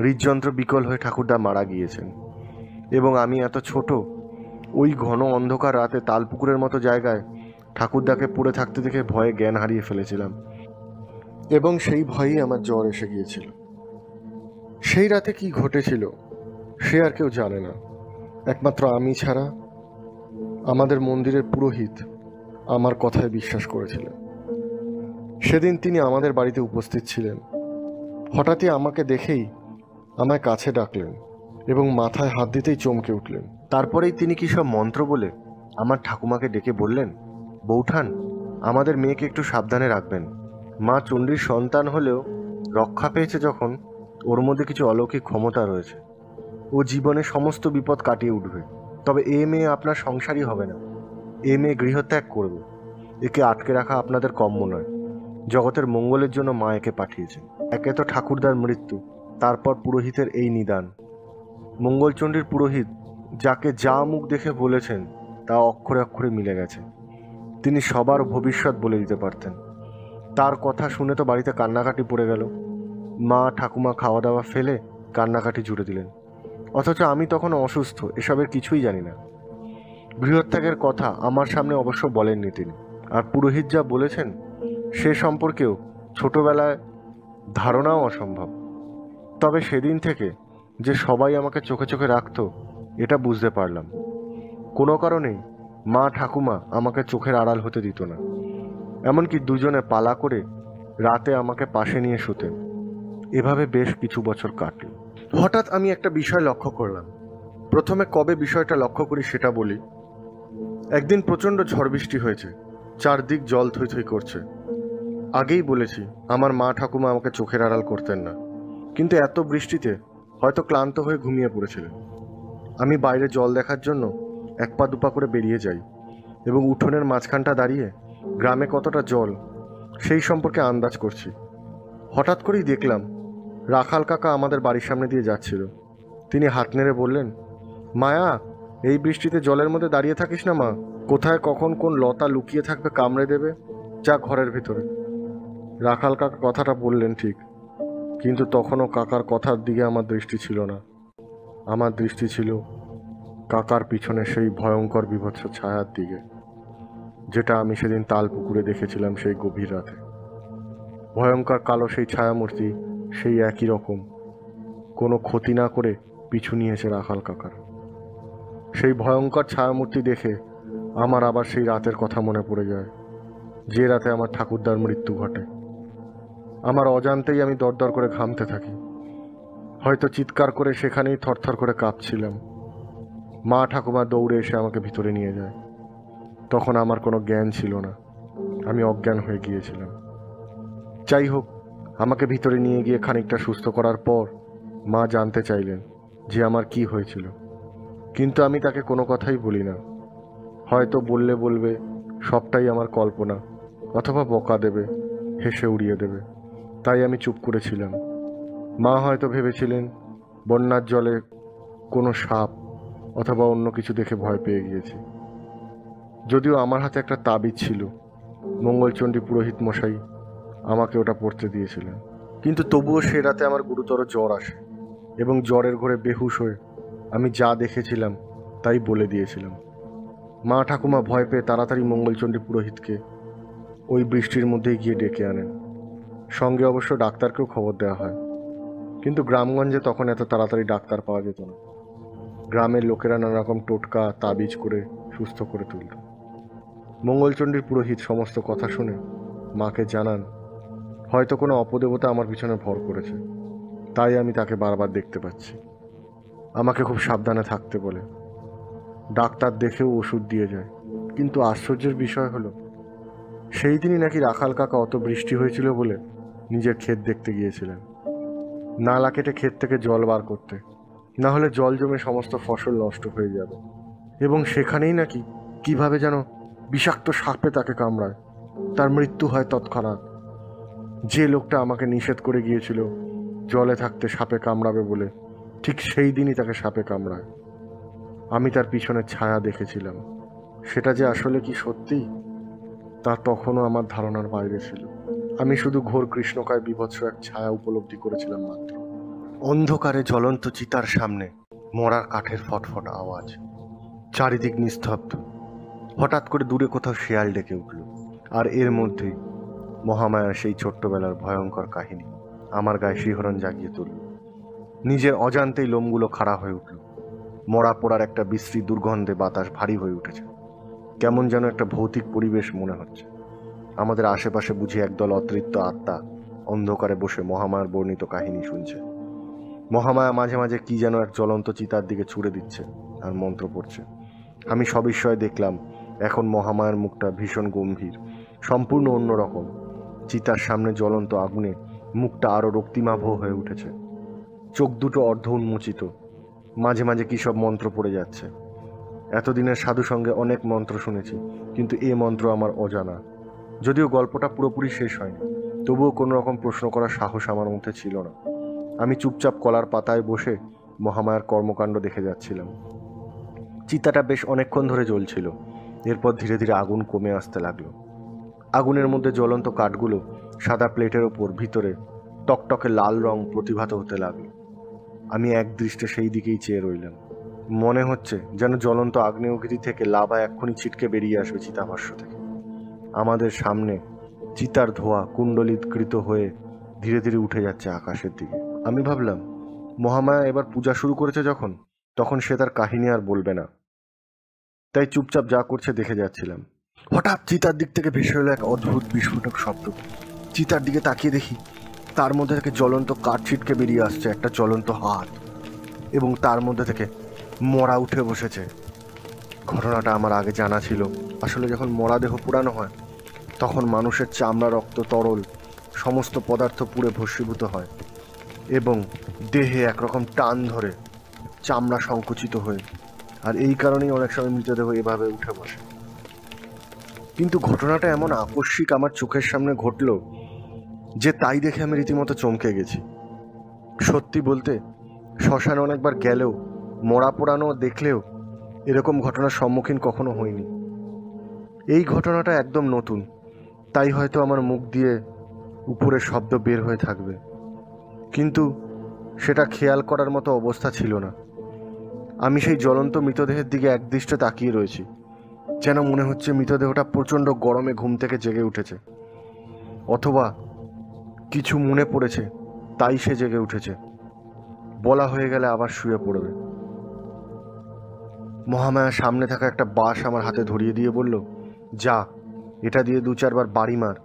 হৃদযন্ত্র বিকল হয়ে ঠাকুরদা মারা গিয়েছেন এবং আমি এত ছোট, ওই ঘন অন্ধকার রাতে তালপুকুরের মতো জায়গায় ঠাকুরদাকে পড়ে থাকতে দেখে ভয়ে জ্ঞান হারিয়ে ফেলেছিলাম এবং সেই ভয়েই আমার জ্বর এসে গিয়েছিল। সেই রাতে কি ঘটেছিল সে আর কেউ জানে না। একমাত্র আমি ছাড়া আমাদের মন্দিরের পুরোহিত আমার কথায় বিশ্বাস করেছিলেন। সেদিন তিনি আমাদের বাড়িতে উপস্থিত ছিলেন। হঠাৎই আমাকে দেখেই আমায় কাছে ডাকলেন এবং মাথায় হাত দিতেই চমকে উঠলেন। তারপরেই তিনি কি সব মন্ত্র বলে আমার ঠাকুমাকে ডেকে বললেন, বৌঠান, আমাদের মেয়েকে একটু সাবধানে রাখবেন। মা চণ্ডীর সন্তান হলেও রক্ষা পেয়েছে যখন, ওর মধ্যে কিছু অলৌকিক ক্ষমতা রয়েছে। ও জীবনে সমস্ত বিপদ কাটিয়ে উঠবে। তবে এ মেয়ে আপনার সংসারই হবে না, এ মেয়ে গৃহত্যাগ করবে। একে আটকে রাখা আপনাদের কম্য নয়। জগতের মঙ্গলের জন্য মা একে পাঠিয়েছেন। একে তো ঠাকুরদার মৃত্যু, তারপর পুরোহিতের এই নিদান। মঙ্গলচণ্ডীর পুরোহিত যাকে যা মুখ দেখে বলেছেন তা অক্ষরে অক্ষরে মিলে গেছে। তিনি সবার ভবিষ্যৎ বলে দিতে পারতেন। তার কথা শুনে তো বাড়িতে কান্নাকাটি পড়ে গেল। মা ঠাকুমা খাওয়া দাওয়া ফেলে কান্নাকাটি জুড়ে দিলেন। অথচ আমি তখন অসুস্থ, এসবের কিছুই জানি না। গৃহত্যাগের কথা আমার সামনে অবশ্য বলেননি তিনি। আর পুরোহিত যা বলেছেন সে সম্পর্কেও ছোটবেলায় ধারণাও অসম্ভব। তবে সেদিন থেকে যে সবাই আমাকে চোখে চোখে রাখতো এটা বুঝতে পারলাম। কোনো কারণেই মা ঠাকুমা আমাকে চোখের আড়াল হতে দিত না। এমনকি দুজনে পালা করে রাতে আমাকে পাশে নিয়ে শুতেন। এভাবে বেশ কিছু বছর কাটল। হঠাৎ আমি একটা বিষয় লক্ষ্য করলাম। প্রথমে কবে বিষয়টা লক্ষ্য করি সেটা বলি। একদিন প্রচণ্ড ঝড় বৃষ্টি হয়েছে, চারদিক জল থই থই করছে। আগেই বলেছি আমার মা ঠাকুমা আমাকে চোখের আড়াল করতেন না, কিন্তু এত বৃষ্টিতে হয়তো ক্লান্ত হয়ে ঘুমিয়ে পড়েছিলেন। আমি বাইরে জল দেখার জন্য এক পা দুপা করে বেরিয়ে যাই এবং উঠোনের মাঝখানটা দাঁড়িয়ে গ্রামে কতটা জল সেই সম্পর্কে আন্দাজ করছি। হঠাৎ করেই দেখলাম রাখাল কাকা আমাদের বাড়ির সামনে দিয়ে যাচ্ছিল। তিনি হাত নেড়ে বললেন, মায়া, এই বৃষ্টিতে জলের মধ্যে দাঁড়িয়ে থাকিস না মা। কোথায় কখন কোন লতা লুকিয়ে থাকবে, কামড়ে দেবে, যা ঘরের ভিতরে। রাখাল কাকা কথাটা বললেন ঠিক, কিন্তু তখনও কাকার কথার দিকে আমার দৃষ্টি ছিল না। আমার দৃষ্টি ছিল কাকার পিছনে সেই ভয়ঙ্কর বিভৎস ছায়ার দিকে, যেটা আমি সেদিন তাল পুকুরে দেখেছিলাম সেই গভীর রাতে। ভয়ঙ্কর কালো সেই ছায়ামূর্তি সেই একই রকম কোনো ক্ষতি না করে পিছু নিয়েছে রাখাল কাকার। সেই ভয়ঙ্কর ছায়ামূর্তি দেখে আমার আবার সেই রাতের কথা মনে পড়ে যায়, যে রাতে আমার ঠাকুরদার মৃত্যু ঘটে। আমার অজান্তেই আমি দরদর করে ঘামতে থাকি। হয়তো চিৎকার করে সেখানেই থরথর করে কাঁপছিলাম। মা ঠাকুমা দৌড়ে এসে আমাকে ভিতরে নিয়ে যায়। তখন আমার কোনো জ্ঞান ছিল না, আমি অজ্ঞান হয়ে গিয়েছিলাম। যাই হোক, আমাকে ভিতরে নিয়ে গিয়ে খানিকটা সুস্থ করার পর মা জানতে চাইলেন যে আমার কি হয়েছিল, কিন্তু আমি তাকে কোনো কথাই বলি না। হয়তো বললে বলবে সবটাই আমার কল্পনা, অথবা বকা দেবে, হেসে উড়িয়ে দেবে, তাই আমি চুপ করেছিলাম। মা হয়তো ভেবেছিলেন বন্যার জলে কোনো সাপ অথবা অন্য কিছু দেখে ভয় পেয়ে গিয়েছি। যদিও আমার হাতে একটা তাবিজ ছিল, মঙ্গলচণ্ডী পুরোহিত মশাই আমাকে ওটা পড়তে দিয়েছিলেন। কিন্তু তবুও সে রাতে আমার গুরুতর জ্বর আসে এবং জ্বরের ঘোরে বেহুশ হয়ে আমি যা দেখেছিলাম তাই বলে দিয়েছিলাম। মা ঠাকুমা ভয় পেয়ে তাড়াতাড়ি মঙ্গলচণ্ডী পুরোহিতকে ওই বৃষ্টির মধ্যেই গিয়ে ডেকে আনেন। সঙ্গে অবশ্য ডাক্তারকেও খবর দেওয়া হয়, কিন্তু গ্রামগঞ্জে তখন এত তাড়াতাড়ি ডাক্তার পাওয়া যেত না। গ্রামের লোকেরা নানা রকম টোটকা তাবিজ করে সুস্থ করে তুলত। মঙ্গলচণ্ডীর পুরোহিত সমস্ত কথা শুনে মাকে জানান হয়তো কোনো অপদেবতা আমার পিছনে ভর করেছে, তাই আমি তাকে বারবার দেখতে পাচ্ছি। আমাকে খুব সাবধানে থাকতে বলে। ডাক্তার দেখেও ওষুধ দিয়ে যায়। কিন্তু আশ্চর্যের বিষয় হলো সেই দিনই নাকি রাখাল কাকা অত বৃষ্টি হয়েছিল বলে নিজের ক্ষেত দেখতে গিয়েছিলেন, নালা কেটে ক্ষেত থেকে জল বার করতে, না হলে জল জমে সমস্ত ফসল নষ্ট হয়ে যাবে। এবং সেখানেই নাকি কিভাবে যেন বিষাক্ত সাপে তাকে কামড়ায়, তার মৃত্যু হয় তৎক্ষণাৎ। যে লোকটা আমাকে নিষেধ করে গিয়েছিল জলে থাকতে সাপে কামড়াবে বলে, ঠিক সেই দিনই তাকে সাপে কামড়ায়। আমি তার পিছনে ছায়া দেখেছিলাম। সেটা যে আসলে কি সত্যি তা তখনও আমার ধারণার বাইরে ছিল। আমি শুধু ঘোর কৃষ্ণকায় বিভৎস এক ছায়া উপলব্ধি করেছিলাম মাত্র। অন্ধকারে জ্বলন্ত চিতার সামনে মরার কাঠের ফটফট আওয়াজ, চারিদিক নিস্তব্ধ। হঠাৎ করে দূরে কোথাও শেয়াল ডেকে উঠল, আর এর মধ্যেই মহামায়ার সেই ছোট্টবেলার ভয়ঙ্কর কাহিনী আমার গায়ে শিহরণ জাগিয়ে তুলল। নিজের অজান্তেই লোমগুলো খাড়া হয়ে উঠল। মরা পোড়ার একটা বিশ্রী দুর্গন্ধে বাতাস ভারী হয়ে উঠেছে। কেমন যেন একটা ভৌতিক পরিবেশ মনে হচ্ছে। আমাদের আশেপাশে বুঝি একদল অতৃপ্ত আত্মা অন্ধকারে বসে মহামায়ার বর্ণিত কাহিনী শুনছে। মহামায়া মাঝে মাঝে কি যেন এক জ্বলন্ত চিতার দিকে ছুড়ে দিচ্ছে আর মন্ত্র পড়ছে। আমি সবিস্ময়ে দেখলাম এখন মহামায়ার মুখটা ভীষণ গম্ভীর, সম্পূর্ণ অন্যরকম। চিতার সামনে জ্বলন্ত আগুনে মুখটা আরো রক্তিমাভ হয়ে উঠেছে, চোখ দুটো অর্ধ উন্মোচিত, মাঝে মাঝে কী সব মন্ত্র পড়ে যাচ্ছে। এতদিনের সাধু সঙ্গে অনেক মন্ত্র শুনেছি, কিন্তু এ মন্ত্র আমার অজানা। যদিও গল্পটা পুরোপুরি শেষ হয়নি, তবুও কোনো রকম প্রশ্ন করার সাহস আমার মধ্যে ছিল না। আমি চুপচাপ কলার পাতায় বসে মহামায়ার কর্মকাণ্ড দেখে যাচ্ছিলাম। চিতাটা বেশ অনেকক্ষণ ধরে জ্বলছিল। এরপর ধীরে ধীরে আগুন কমে আসতে লাগলো। আগুনের মধ্যে জ্বলন্ত কাঠগুলো সাদা প্লেটের ওপর ভিতরে টকটকে লাল রং প্রতিভাত হতে লাগলো। আমি এক দৃষ্টে সেই দিকেই চেয়ে রইলাম। মনে হচ্ছে যেন জ্বলন্ত আগ্নেয়গিরি থেকে লাভা এক্ষুনি ছিটকে বেরিয়ে আসবে চিতাভস্ম থেকে। আমাদের সামনে চিতার ধোঁয়া কুণ্ডলীকৃত হয়ে ধীরে ধীরে উঠে যাচ্ছে আকাশের দিকে। আমি ভাবলাম, মহামায়া এবার পূজা শুরু করেছে যখন, তখন সে তার কাহিনী আর বলবে না। তাই চুপচাপ যা করছে দেখে যাচ্ছিলাম। হঠাৎ চিতার দিক থেকে ভেসে এলো এক অদ্ভুত বিস্ফোরক শব্দ। চিতার দিকে তাকিয়ে দেখি তার মধ্যে থেকে জ্বলন্ত কাঠ ছিটকে বেরিয়ে আসছে একটা জ্বলন্ত হাত, এবং তার মধ্যে থেকে মরা উঠে বসেছে। ঘটনাটা আমার আগে জানা ছিল। আসলে যখন মরা দেহ পোড়ানো হয় তখন মানুষের চামড়া, রক্ত, তরল সমস্ত পদার্থ পুড়ে ভস্মীভূত হয় এবং দেহে একরকম টান ধরে চামড়া সংকুচিত হয়ে, আর এই কারণেই অনেক সময় মৃতদেহ এভাবে উঠে বসে। কিন্তু ঘটনাটা এমন আকস্মিক আমার চোখের সামনে ঘটল যে তাই দেখে আমি রীতিমতো চমকে গেছি। সত্যি বলতে শ্মশানে অনেকবার গেলেও মরা পোড়ানো দেখলেও এরকম ঘটনার সম্মুখীন কখনো হইনি। এই ঘটনাটা একদম নতুন, তাই হয়তো আমার মুখ দিয়ে উপরে শব্দ বের হয়ে থাকবে, কিন্তু সেটা খেয়াল করার মতো অবস্থা ছিল না। আমি সেই জ্বলন্ত মৃতদেহের দিকে একদৃষ্টে তাকিয়ে রয়েছি, যেন মনে হচ্ছে মৃতদেহটা প্রচণ্ড গরমে ঘুম থেকে জেগে উঠেছে, অথবা কিছু মনে পড়েছে তাই সে জেগে উঠেছে। বলা হয়ে গেলে আবার শুয়ে পড়বে। মহামায়া সামনে থাকা একটা বাঁশ আমার হাতে ধরিয়ে দিয়ে বলল, যা, এটা দিয়ে 2-4 বার বাড়ি মার,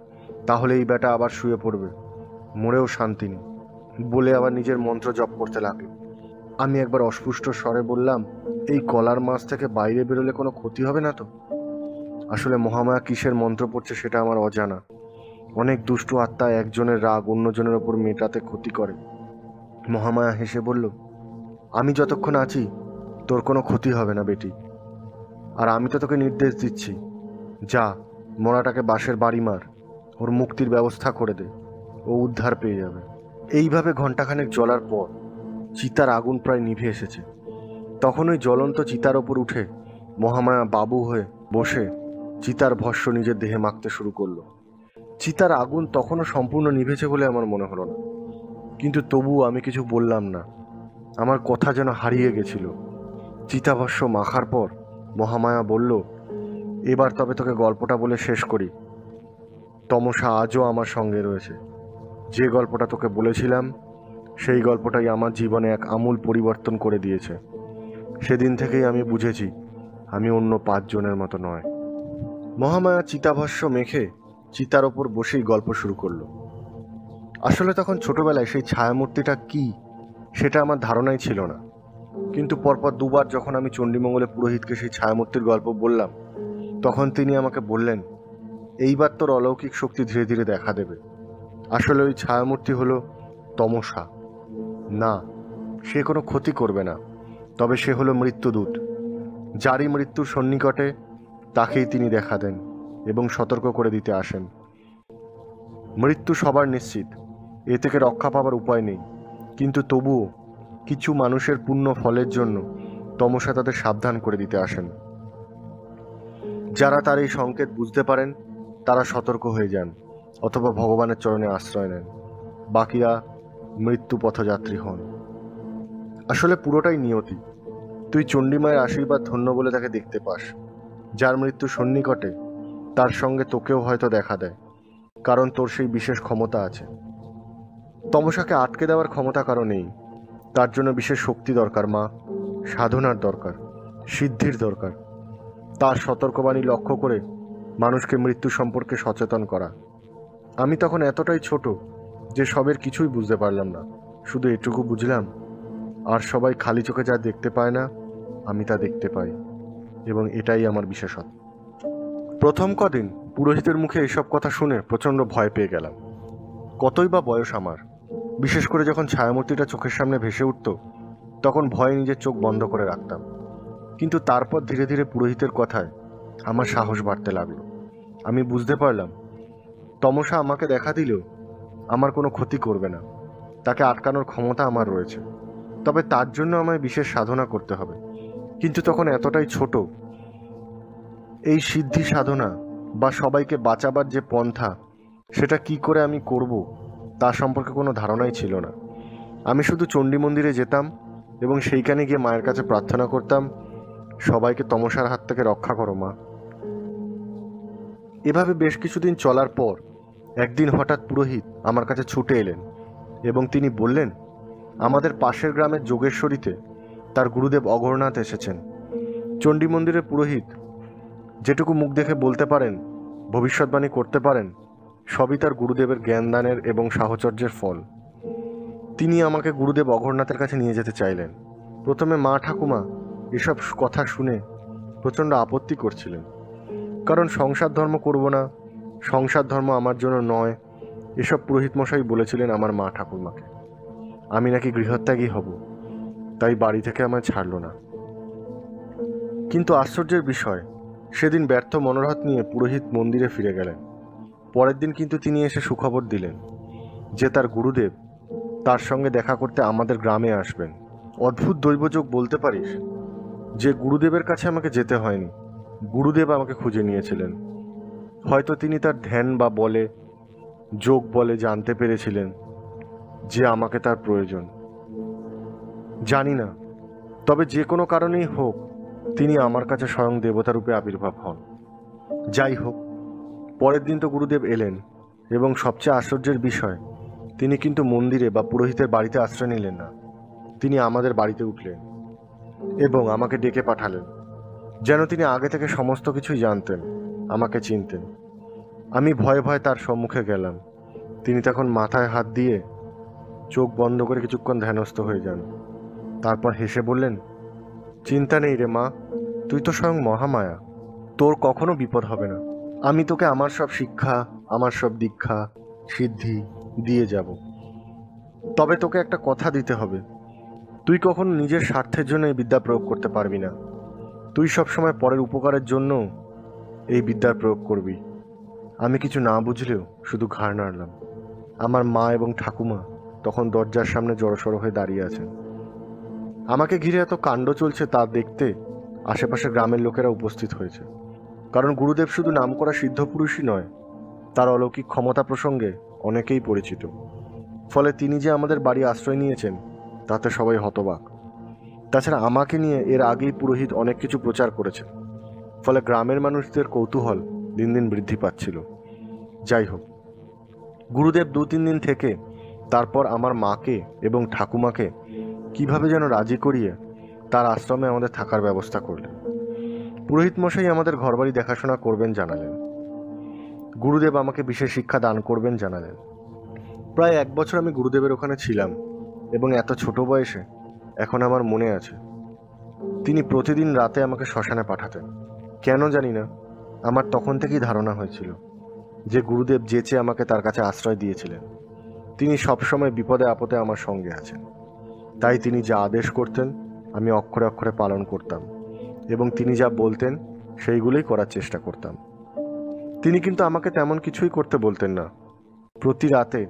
তাহলে এই ব্যাটা আবার শুয়ে পড়বে, মরেও শান্তি নেই। বলে আবার নিজের মন্ত্র জপ করতে লাগলো। আমি একবার অস্পষ্ট স্বরে বললাম, এই কলার মাছ থেকে বাইরে বেরোলে কোনো ক্ষতি হবে না তো? আসলে মহামায়া কিসের মন্ত্র পড়ছে সেটা আমার অজানা। অনেক দুষ্টু আত্মা একজনের রাগ অন্যজনের ওপর মেটাতে ক্ষতি করে। মহামায়া হেসে বলল, আমি যতক্ষণ আছি তোর কোনো ক্ষতি হবে না বেটি, আর আমি তো তোকে নির্দেশ দিচ্ছি, যা, মরাটাকে বাঁশের বাড়ি মার, ওর মুক্তির ব্যবস্থা করে দে, ও উদ্ধার পেয়ে যাবে। এইভাবে ঘণ্টাখানেক জ্বলার পর চিতার আগুন প্রায় নিভে এসেছে। তখন ওই জ্বলন্ত চিতার ওপর উঠে মহামায়া বাবু হয়ে বসে চিতার ভস্ম নিজের দেহে মাখতে শুরু করলো। চিতার আগুন তখনও সম্পূর্ণ নিভেছে বলে আমার মনে হলো না, কিন্তু তবুও আমি কিছু বললাম না। আমার কথা যেন হারিয়ে গেছিল। চিতাভস্ম মাখার পর মহামায়া বলল, এবার তবে তোকে গল্পটা বলে শেষ করি। তমসা আজও আমার সঙ্গে রয়েছে। যে গল্পটা তোকে বলেছিলাম সেই গল্পটাই আমার জীবনে এক আমূল পরিবর্তন করে দিয়েছে। সেদিন থেকেই আমি বুঝেছি আমি অন্য 5 জনের মতো নয়। মহামায়া চিতাভস্ম মেখে চিতার ওপর বসেই গল্প শুরু করলো। আসলে তখন ছোটবেলায় সেই ছায়ামূর্তিটা কি সেটা আমার ধারণাই ছিল না, কিন্তু পরপর 2 বার যখন আমি চণ্ডীমঙ্গলে পুরোহিতকে সেই ছায়ামূর্তির গল্প বললাম, তখন তিনি আমাকে বললেন, এইবার তোর অলৌকিক শক্তি ধীরে ধীরে দেখা দেবে। আসলে ওই ছায়ামূর্তি হলো তমসা। না, সে কোনো ক্ষতি করবে না, তবে সে হলো মৃত্যুদূত। যারই মৃত্যুর সন্নিকটে তাকেই তিনি দেখা দেন এবং সতর্ক করে দিতে আসেন। মৃত্যু সবার নিশ্চিত, এ থেকে রক্ষা পাবার উপায় নেই, কিন্তু তবুও কিছু মানুষের পুণ্য ফলের জন্য তমসা তাদের সাবধান করে দিতে আসেন। যারা তার এই সংকেত বুঝতে পারেন তারা সতর্ক হয়ে যান অথবা ভগবানের চরণে আশ্রয় নেন, বাকিরা মৃত্যু পথযাত্রী হন। আসলে পুরোটাই নিয়তি। তুই চণ্ডীমায়ের আশীর্বাদ ধন্য বলে তাকে দেখতে পাস। যার মৃত্যু সন্নিকটে তার সঙ্গে তোকেও হয়তো দেখা দেয়, কারণ তোর সেই বিশেষ ক্ষমতা আছে। তমসাকে আটকে দেওয়ার ক্ষমতা কারো নেই, তার জন্য বিশেষ শক্তি দরকার মা, সাধনার দরকার, সিদ্ধির দরকার, তার সতর্কবাণী লক্ষ্য করে মানুষকে মৃত্যু সম্পর্কে সচেতন করা। আমি তখন এতটাই ছোট যে সবের কিছুই বুঝতে পারলাম না, শুধু এটুকু বুঝলাম আর সবাই খালি চোখে যা দেখতে পায় না আমি তা দেখতে পাই, এবং এটাই আমার বিশেষত্ব। প্রথম কদিন পুরোহিতের মুখে এসব কথা শুনে প্রচণ্ড ভয় পেয়ে গেলাম। কতই বা বয়স আমার, বিশেষ করে যখন ছায়ামূর্তিটা চোখের সামনে ভেসে উঠত তখন ভয়ে নিজের চোখ বন্ধ করে রাখতাম। কিন্তু তারপর ধীরে ধীরে পুরোহিতের কথায় আমার সাহস বাড়তে লাগলো। আমি বুঝতে পারলাম তমসা আমাকে দেখা দিলেও আমার কোনো ক্ষতি করবে না, তাকে আটকানোর ক্ষমতা আমার রয়েছে। তবে তার জন্য আমায় বিশেষ সাধনা করতে হবে। কিন্তু তখন এতটাই ছোট, এই সিদ্ধি সাধনা বা সবাইকে বাঁচাবার যে পন্থা সেটা কি করে আমি করব তা সম্পর্কে কোনো ধারণাই ছিল না। আমি শুধু চণ্ডী মন্দিরে যেতাম এবং সেইখানে গিয়ে মায়ের কাছে প্রার্থনা করতাম, সবাইকে তমসার হাত থেকে রক্ষা করো মা। এভাবে বেশ কিছুদিন চলার পর একদিন হঠাৎ পুরোহিত আমার কাছে ছুটে এলেন এবং তিনি বললেন, আমাদের পাশের গ্রামের যোগেশ্বরীতে তার গুরুদেব অঘোরনাথ এসেছেন। চণ্ডী মন্দিরের পুরোহিত যেটুকু মুখ দেখে বলতে পারেন, ভবিষ্যৎবাণী করতে পারেন, সবই তার গুরুদেবের জ্ঞানদানের এবং সাহচর্যের ফল। তিনি আমাকে গুরুদেব অঘোরনাথের কাছে নিয়ে যেতে চাইলেন। প্রথমে মা ঠাকুমা এসব কথা শুনে প্রচণ্ড আপত্তি করছিলেন, কারণ সংসার ধর্ম করব না, সংসার ধর্ম আমার জন্য নয়, এসব পুরোহিত মশাই বলেছিলেন আমার মা ঠাকুমাকে। আমি নাকি গৃহত্যাগী হব, তাই বাড়ি থেকে আমায় ছাড়ল না। কিন্তু আশ্চর্যের বিষয়, সেদিন ব্যর্থ মনোরথ নিয়ে পুরোহিত মন্দিরে ফিরে গেলেন। পরের দিন কিন্তু তিনি এসে সুখবর দিলেন যে তার গুরুদেব তার সঙ্গে দেখা করতে আমাদের গ্রামে আসবেন। অদ্ভুত দৈবযোগ বলতে পারিস, যে গুরুদেবের কাছে আমাকে যেতে হয়নি, গুরুদেব আমাকে খুঁজে নিয়েছিলেন। হয়তো তিনি তার ধ্যান বা বলে, যোগ বলে জানতে পেরেছিলেন যে আমাকে তার প্রয়োজন। জানি না, তবে যে কোনো কারণেই হোক তিনি আমার কাছে স্বয়ং দেবতারূপে আবির্ভাব হন। যাই হোক, পরের দিন তো গুরুদেব এলেন এবং সবচেয়ে আশ্চর্যের বিষয়, তিনি কিন্তু মন্দিরে বা পুরোহিতের বাড়িতে আশ্রয় নিলেন না, তিনি আমাদের বাড়িতে উঠলেন এবং আমাকে ডেকে পাঠালেন, যেন তিনি আগে থেকে সমস্ত কিছুই জানতেন, আমাকে চিনতেন। আমি ভয়ে ভয়ে তার সম্মুখে গেলাম। তিনি তখন মাথায় হাত দিয়ে চোখ বন্ধ করে কিছুক্ষণ ধ্যানস্থ হয়ে যান। তারপর হেসে বললেন, চিন্তা নেই রে মা, তুই তো স্বয়ং মহামায়া, তোর কখনো বিপদ হবে না। আমি তোকে আমার সব শিক্ষা, আমার সব দীক্ষা, সিদ্ধি দিয়ে যাব। তবে তোকে একটা কথা দিতে হবে, তুই কখনো নিজের স্বার্থের জন্য এই বিদ্যা প্রয়োগ করতে পারবি না। তুই সবসময় পরের উপকারের জন্য এই বিদ্যার প্রয়োগ করবি। আমি কিছু না বুঝলেও শুধু ঘাড় নাড়লাম। আমার মা এবং ঠাকুমা তখন দরজার সামনে জড়সড় হয়ে দাঁড়িয়ে আছেন। আমাকে ঘিরে এত কাণ্ড চলছে তা দেখতে আশেপাশে গ্রামের লোকেরা উপস্থিত হয়েছে, কারণ গুরুদেব শুধু নামকরা সিদ্ধ পুরুষই নয়, তার অলৌকিক ক্ষমতা প্রসঙ্গে অনেকেই পরিচিত। ফলে তিনি যে আমাদের বাড়ি আশ্রয় নিয়েছেন তাতে সবাই হতবাক। তাছাড়া আমাকে নিয়ে এর আগেই পুরোহিত অনেক কিছু প্রচার করেছেন, ফলে গ্রামের মানুষদের কৌতূহল দিন দিন বৃদ্ধি পাচ্ছিল। যাই হোক, গুরুদেব 2-3 দিন থেকে তারপর আমার মাকে এবং ঠাকুমাকে কিভাবে যেন রাজি করিয়ে তার আশ্রমে আমাদের থাকার ব্যবস্থা করলেন। পুরোহিত মশাই আমাদের ঘরবাড়ি দেখাশোনা করবেন জানালেন। গুরুদেব আমাকে বিশেষ শিক্ষা দান করবেন জানালেন। প্রায় 1 বছর আমি গুরুদেবের ওখানে ছিলাম এবং এত ছোট বয়সে এখন আমার মনে আছে তিনি প্রতিদিন রাতে আমাকে শ্মশানে পাঠাতেন। কেন জানি না, আমার তখন থেকেই ধারণা হয়েছিল যে গুরুদেব যেচে আমাকে তার কাছে আশ্রয় দিয়েছিলেন, তিনি সবসময় বিপদে আপদে আমার সঙ্গে আছেন। তাই তিনি যা আদেশ করতেন আমি অক্ষরে অক্ষরে পালন করতাম এবং তিনি যা বলতেন সেইগুলোই করার চেষ্টা করতাম। তিনি কিন্তু আমাকে তেমন কিছুই করতে বলতেন না। প্রতি রাতে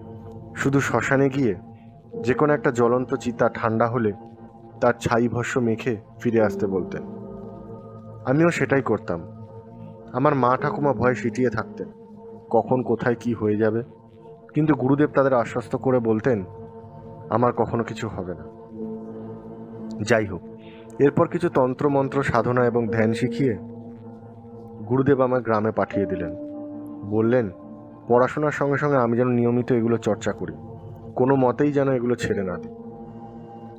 শুধু শ্মশানে গিয়ে যে কোনো একটা জ্বলন্ত চিতা ঠান্ডা হলে তার ছাই ভস্য মেখে ফিরে আসতে বলতেন। আমিও সেটাই করতাম। আমার মা ঠাকুমা ভয়ে সিটিয়ে থাকতেন কখন কোথায় কি হয়ে যাবে, কিন্তু গুরুদেব তাদের আশ্বস্ত করে বলতেন আমার কখনো কিছু হবে না। যাই হোক, এরপর কিছু তন্ত্রমন্ত্র সাধনা এবং ধ্যান শিখিয়ে গুরুদেব আমার গ্রামে পাঠিয়ে দিলেন। বললেন পড়াশোনার সঙ্গে সঙ্গে আমি যেন নিয়মিত এগুলো চর্চা করি, কোনো মতেই যেন এগুলো ছেড়ে না দিই।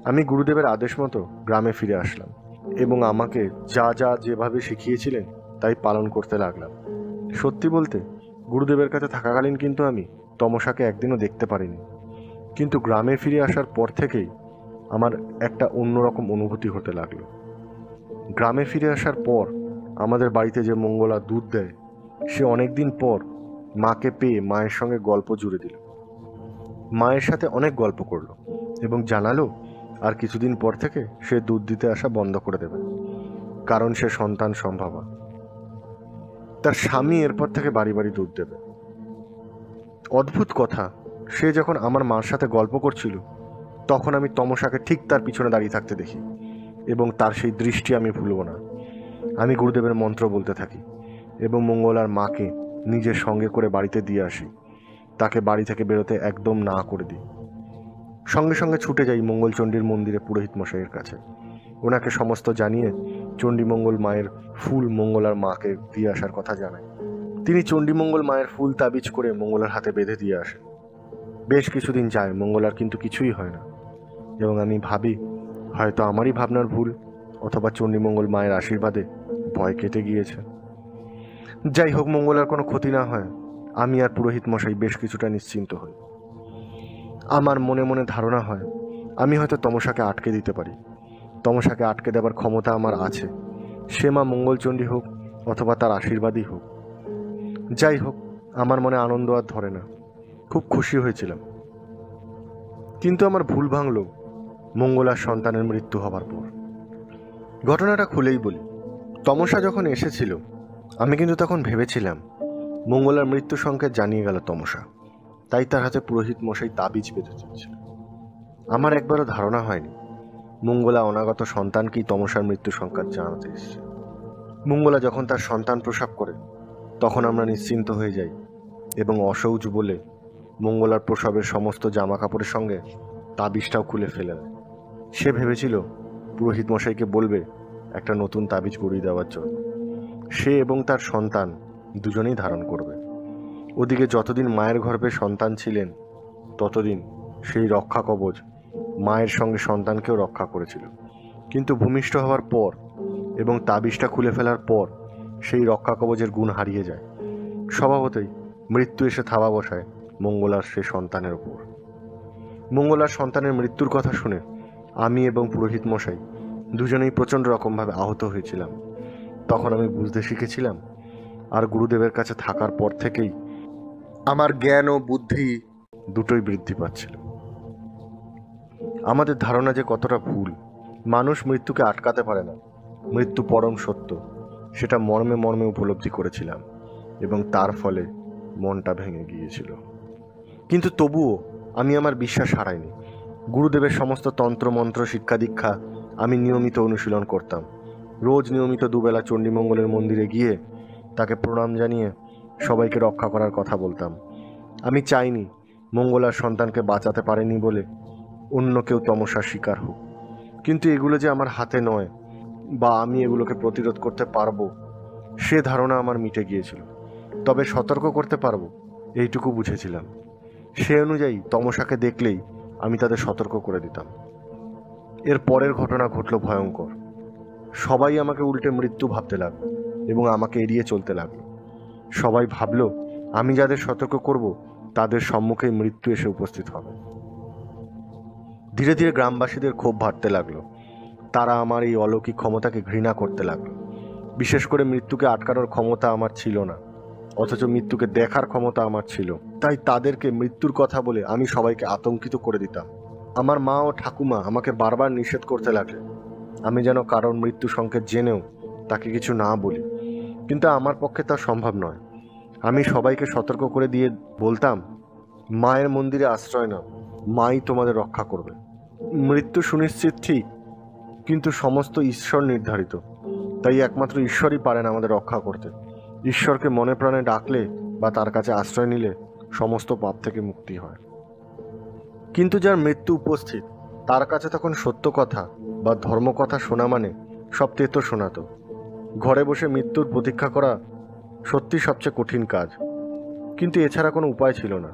আমি গুরুদেবের আদেশ মতো গ্রামে ফিরে আসলাম এবং আমাকে যা যা যেভাবে শিখিয়েছিলেন তাই পালন করতে লাগলাম। সত্যি বলতে গুরুদেবের কাছে থাকাকালীন কিন্তু আমি তমসাকে একদিনও দেখতে পারিনি, কিন্তু গ্রামে ফিরে আসার পর থেকেই আমার একটা অন্যরকম অনুভূতি হতে লাগলো। গ্রামে ফিরে আসার পর আমাদের বাড়িতে যে মঙ্গলা দুধ দেয়, সে অনেকদিন পর মাকে পেয়ে মায়ের সঙ্গে গল্প জুড়ে দিল। মায়ের সাথে অনেক গল্প করলো এবং জানালো আর কিছুদিন পর থেকে সে দুধ দিতে আসা বন্ধ করে দেবে, কারণ সে সন্তান সম্ভবা। তার স্বামী এরপর থেকে বাড়ি বাড়ি দুধ দেবে। অদ্ভুত কথা, সে যখন আমার মার সাথে গল্প করছিল তখন আমি তমসাকে ঠিক তার পিছনে দাঁড়িয়ে থাকতে দেখি এবং তার সেই দৃষ্টি আমি ভুলব না। আমি গুরুদেবের মন্ত্র বলতে থাকি এবং মঙ্গলার মাকে নিজের সঙ্গে করে বাড়িতে দিয়ে আসি। তাকে বাড়ি থেকে বেরোতে একদম না করে দিই। সঙ্গে সঙ্গে ছুটে যাই মঙ্গলচণ্ডীর মন্দিরে পুরোহিত মশাইয়ের কাছে। ওনাকে সমস্ত জানিয়ে চণ্ডীমঙ্গল মায়ের ফুল মঙ্গলার মাকে দিয়ে আসার কথা জানাই। তিনি চণ্ডীমঙ্গল মায়ের ফুল তাবিজ করে মঙ্গলার হাতে বেঁধে দিয়ে আসেন। বেশ কিছুদিন যায়, মঙ্গলার কিন্তু কিছুই হয় না এবং আমি ভাবি হয়তো আমারই ভাবনার ভুল অথবা চণ্ডীমঙ্গল মায়ের আশীর্বাদে ভয় কেটে গিয়েছে। যাই হোক, মঙ্গলার কোনো ক্ষতি না হয় আমি আর পুরোহিত মশাই বেশ কিছুটা নিশ্চিন্ত হই। আমার মনে মনে ধারণা হয় আমি হয়তো তমসাকে আটকে দিতে পারি। তমসাকে আটকে দেবার ক্ষমতা আমার আছে, সে মা মঙ্গলচণ্ডী হোক অথবা তার আশীর্বাদই হোক। যাই হোক, আমার মনে আনন্দ আর ধরে না। খুব খুশি হয়েছিলাম, কিন্তু আমার ভুল ভাঙল মঙ্গলার সন্তানের মৃত্যু হবার পর। ঘটনাটা খুলেই বলি, তমসা যখন এসেছিল আমি কিন্তু তখন ভেবেছিলাম মঙ্গলার মৃত্যু সংকেত জানিয়ে গেল তমসা, তাই তার হাতে পুরোহিত মশাই তাবিজ বেঁধে দিয়েছিল। আমার একবারও ধারণা হয়নি মঙ্গলা অনাগত সন্তানকেই তমসার মৃত্যু সংকেত জানাতে এসেছে। মঙ্গলা যখন তার সন্তান প্রসব করে তখন আমরা নিশ্চিন্ত হয়ে যাই এবং অসৌচ বলে মঙ্গলার প্রসবের সমস্ত জামা কাপড়ের সঙ্গে তাবিজটাও খুলে ফেলে দেয়। সে ভেবেছিল পুরোহিত মশাইকে বলবে একটা নতুন তাবিজ পরিয়ে দেওয়ার জন্য। সে এবং তার সন্তান দুজনেই ধারণ করবে। ওদিকে যতদিন মায়ের গর্ভে সন্তান ছিলেন ততদিন সেই রক্ষা কবচ মায়ের সঙ্গে সন্তানকেও রক্ষা করেছিল, কিন্তু ভূমিষ্ঠ হওয়ার পর এবং তাবিজটা খুলে ফেলার পর সেই রক্ষা কবচের গুণ হারিয়ে যায়। স্বভাবতই মৃত্যু এসে থাবা বসায় মঙ্গলার সে সন্তানের ওপর। মঙ্গলার সন্তানের মৃত্যুর কথা শুনে আমি এবং পুরোহিত মশাই দুজনেই প্রচণ্ড রকমভাবে আহত হয়েছিলাম। তখন আমি বুঝতে শিখেছিলাম আর গুরুদেবের কাছে থাকার পর থেকেই আমার জ্ঞান ও বুদ্ধি দুটোই বৃদ্ধি পাচ্ছিল। আমাদের ধারণা যে কতটা ভুল। মানুষ মৃত্যুকে আটকাতে পারে না, মৃত্যু পরম সত্য, সেটা মর্মে মর্মে উপলব্ধি করেছিলাম এবং তার ফলে মনটা ভেঙে গিয়েছিল। কিন্তু তবুও আমি আমার বিশ্বাস হারাইনি। গুরুদেবের সমস্ত তন্ত্রমন্ত্র শিক্ষা দীক্ষা আমি নিয়মিত অনুশীলন করতাম। রোজ নিয়মিত দুবেলা চণ্ডীমঙ্গলের মন্দিরে গিয়ে তাকে প্রণাম জানিয়ে সবাইকে রক্ষা করার কথা বলতাম। আমি চাইনি মঙ্গলার সন্তানকে বাঁচাতে পারেনি বলে অন্য কেউ তমসার শিকার হোক, কিন্তু এগুলো যে আমার হাতে নয় বা আমি এগুলোকে প্রতিরোধ করতে পারবো সে ধারণা আমার মিটে গিয়েছিল। তবে সতর্ক করতে পারবো এইটুকু বুঝেছিলাম। সে অনুযায়ী তমসাকে দেখলেই আমি তাদের সতর্ক করে দিতাম। এর পরের ঘটনা ঘটল ভয়ঙ্কর। সবাই আমাকে উল্টে মৃত্যু ভাবতে লাগলো এবং আমাকে এড়িয়ে চলতে লাগলো। সবাই ভাবলো আমি যাদের সতর্ক করব তাদের সম্মুখেই মৃত্যু এসে উপস্থিত হবে। ধীরে ধীরে গ্রামবাসীদের ক্ষোভ বাড়তে লাগলো। তারা আমার এই অলৌকিক ক্ষমতাকে ঘৃণা করতে লাগলো। বিশেষ করে মৃত্যুকে আটকানোর ক্ষমতা আমার ছিল না, অথচ মৃত্যুকে দেখার ক্ষমতা আমার ছিল। তাই তাদেরকে মৃত্যুর কথা বলে আমি সবাইকে আতঙ্কিত করে দিতাম। আমার মা ও ঠাকুমা আমাকে বারবার নিষেধ করতে লাগলেন আমি যেন কারোর মৃত্যু সংকেত জেনেও তাকে কিছু না বলি, কিন্তু আমার পক্ষে তা সম্ভব নয়। আমি সবাইকে সতর্ক করে দিয়ে বলতাম, মায়ের মন্দিরে আশ্রয় নাও, মাই তোমাদের রক্ষা করবে। মৃত্যু সুনিশ্চিত ঠিক, কিন্তু সমস্ত ঈশ্বর নির্ধারিত, তাই একমাত্র ঈশ্বরই পারেন আমাদের রক্ষা করতে। ঈশ্বরকে মনে প্রাণে ডাকলে বা তার কাছে আশ্রয় নিলে সমস্ত পাপ থেকে মুক্তি হয়। কিন্তু যার মৃত্যু উপস্থিত তার কাছে তখন সত্য কথা বা ধর্মকথা শোনা মানে সব তেতো শোনাতো। ঘরে বসে মৃত্যুর প্রতীক্ষা করা সত্যি সবচেয়ে কঠিন কাজ, কিন্তু এছাড়া কোনো উপায় ছিল না।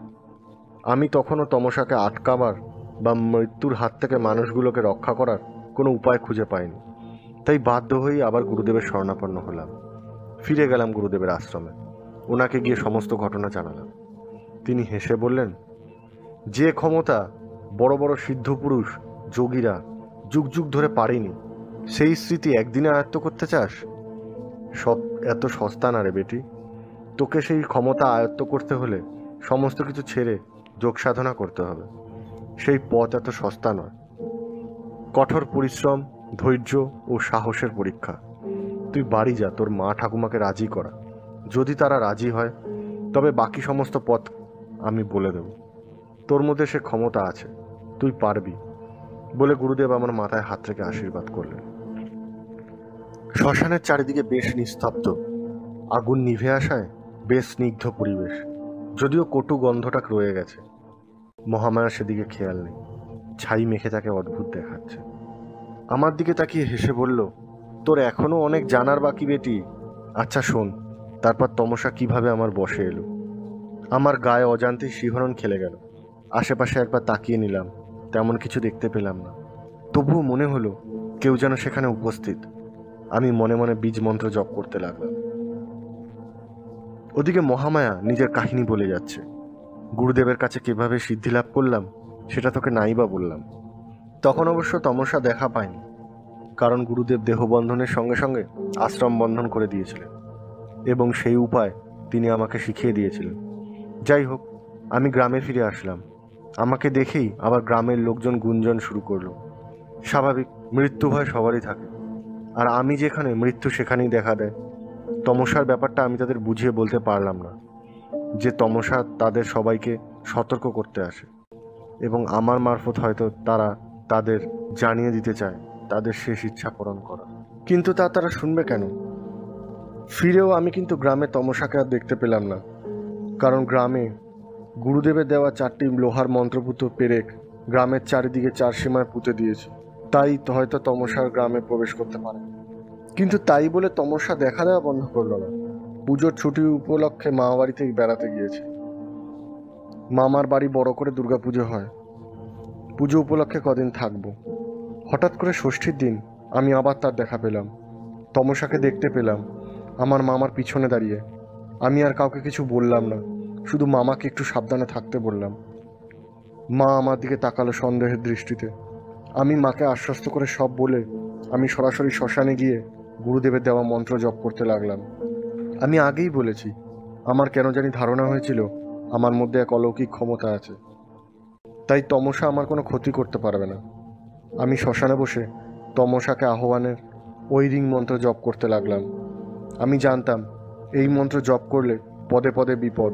আমি তখনও তমসাকে আটকাবার বা মৃত্যুর হাত থেকে মানুষগুলোকে রক্ষা করার কোনো উপায় খুঁজে পাইনি। তাই বাধ্য হয়েই আবার গুরুদেবের শরণাপন্ন হলাম। ফিরে গেলাম গুরুদেবের আশ্রমে। ওনাকে গিয়ে সমস্ত ঘটনা জানালাম। তিনি হেসে বললেন, যে ক্ষমতা বড় বড় সিদ্ধ পুরুষ যোগীরা যুগ যুগ ধরে পারেনি, সেই স্মৃতি একদিনে আয়ত্ত করতে চাস? সব এত সস্তা না রে বেটি। তোকে সেই ক্ষমতা আয়ত্ত করতে হলে সমস্ত কিছু ছেড়ে যোগ সাধনা করতে হবে। সেই পথ এত সস্তা নয়। কঠোর পরিশ্রম, ধৈর্য ও সাহসের পরীক্ষা। তুই বাড়ি যা, তোর মা ঠাকুমাকে রাজি করা। যদি তারা রাজি হয় তবে বাকি সমস্ত পথ আমি বলে দেব। তোর মধ্যে সে ক্ষমতা আছে, তুই পারবি বলে গুরুদেব আমার মাথায় হাত রেখে আশীর্বাদ করলেন। শ্মশানের চারিদিকে বেশ নিস্তব্ধ। আগুন নিভে আসায় বেশ স্নিগ্ধ পরিবেশ, যদিও কটু গন্ধটা রয়ে গেছে। মহামায়া সেদিকে খেয়াল নেই, ছাই মেখে তাকে অদ্ভুত দেখাচ্ছে। আমার দিকে তাকিয়ে হেসে বলল, তোর এখনো অনেক জানার বাকি বেটি। আচ্ছা শোন, তারপর তমসা কিভাবে আমার বশে এলো। আমার গায়ে অজান্তেই শিহরণ খেলে গেল। আশেপাশে একবার তাকিয়ে নিলাম, তেমন কিছু দেখতে পেলাম না। তবুও মনে হলো কেউ যেন সেখানে উপস্থিত। আমি মনে মনে বীজ মন্ত্র জপ করতে লাগলাম। ওদিকে মহামায়া নিজের কাহিনী বলে যাচ্ছে। গুরুদেবের কাছে কিভাবে সিদ্ধি লাভ করলাম সেটা তোকে নাই বা বললাম। তখন অবশ্য তমসা দেখা পায়নি, কারণ গুরুদেব দেহবন্ধনের সঙ্গে সঙ্গে আশ্রম বন্ধন করে দিয়েছিলেন এবং সেই উপায় তিনি আমাকে শিখিয়ে দিয়েছিলেন। যাই হোক, আমি গ্রামে ফিরে আসলাম। আমাকে দেখেই আবার গ্রামের লোকজন গুঞ্জন শুরু করলো। স্বাভাবিক, মৃত্যু ভয় সবারই থাকে, আর আমি যেখানে মৃত্যু সেখানেই দেখা দেয়। তমসার ব্যাপারটা আমি তাদের বুঝিয়ে বলতে পারলাম না যে তমসা তাদের সবাইকে সতর্ক করতে আসে এবং আমার মারফত হয়তো তারা তাদের জানিয়ে দিতে চায় তাদের শেষ ইচ্ছা পূরণ করা। কিন্তু তারা শুনবে কেন? ফিরেও আমি কিন্তু গ্রামে তমসাকে আর দেখতে পেলাম না, কারণ গ্রামে গুরুদেবের দেওয়া 4টি লোহার মন্ত্রপুত পেরেক গ্রামের চারিদিকে 4 সীমায় পুঁতে দিয়েছে। তাই হয়তো তমসার গ্রামে প্রবেশ করতে পারে। কিন্তু তাই বলে তমসা দেখা দেওয়া বন্ধ করলো না। পুজোর ছুটি উপলক্ষে মামা বাড়িতে বেড়াতে গিয়েছে। মামার বাড়ি বড় করে দুর্গাপুজো হয়। পুজো উপলক্ষে কদিন থাকবো। হঠাৎ করে ষষ্ঠীর দিন আমি আবার তার দেখা পেলাম। তমসাকে দেখতে পেলাম আমার মামার পিছনে দাঁড়িয়ে। আমি আর কাউকে কিছু বললাম না, শুধু মামাকে একটু সাবধানে থাকতে বললাম। মা আমার দিকে তাকালো সন্দেহের দৃষ্টিতে। আমি মাকে আশ্বস্ত করে সব বলে আমি সরাসরি শ্মশানে গিয়ে গুরুদেবের দেওয়া মন্ত্র জপ করতে লাগলাম। আমি আগেই বলেছি, আমার কেন জানি ধারণা হয়েছিল আমার মধ্যে এক অলৌকিক ক্ষমতা আছে, তাই তমসা আমার কোনো ক্ষতি করতে পারবে না। আমি শ্মশানে বসে তমসাকে আহ্বানের ঐরিং মন্ত্র জপ করতে লাগলাম। আমি জানতাম এই মন্ত্র জপ করলে পদে পদে বিপদ,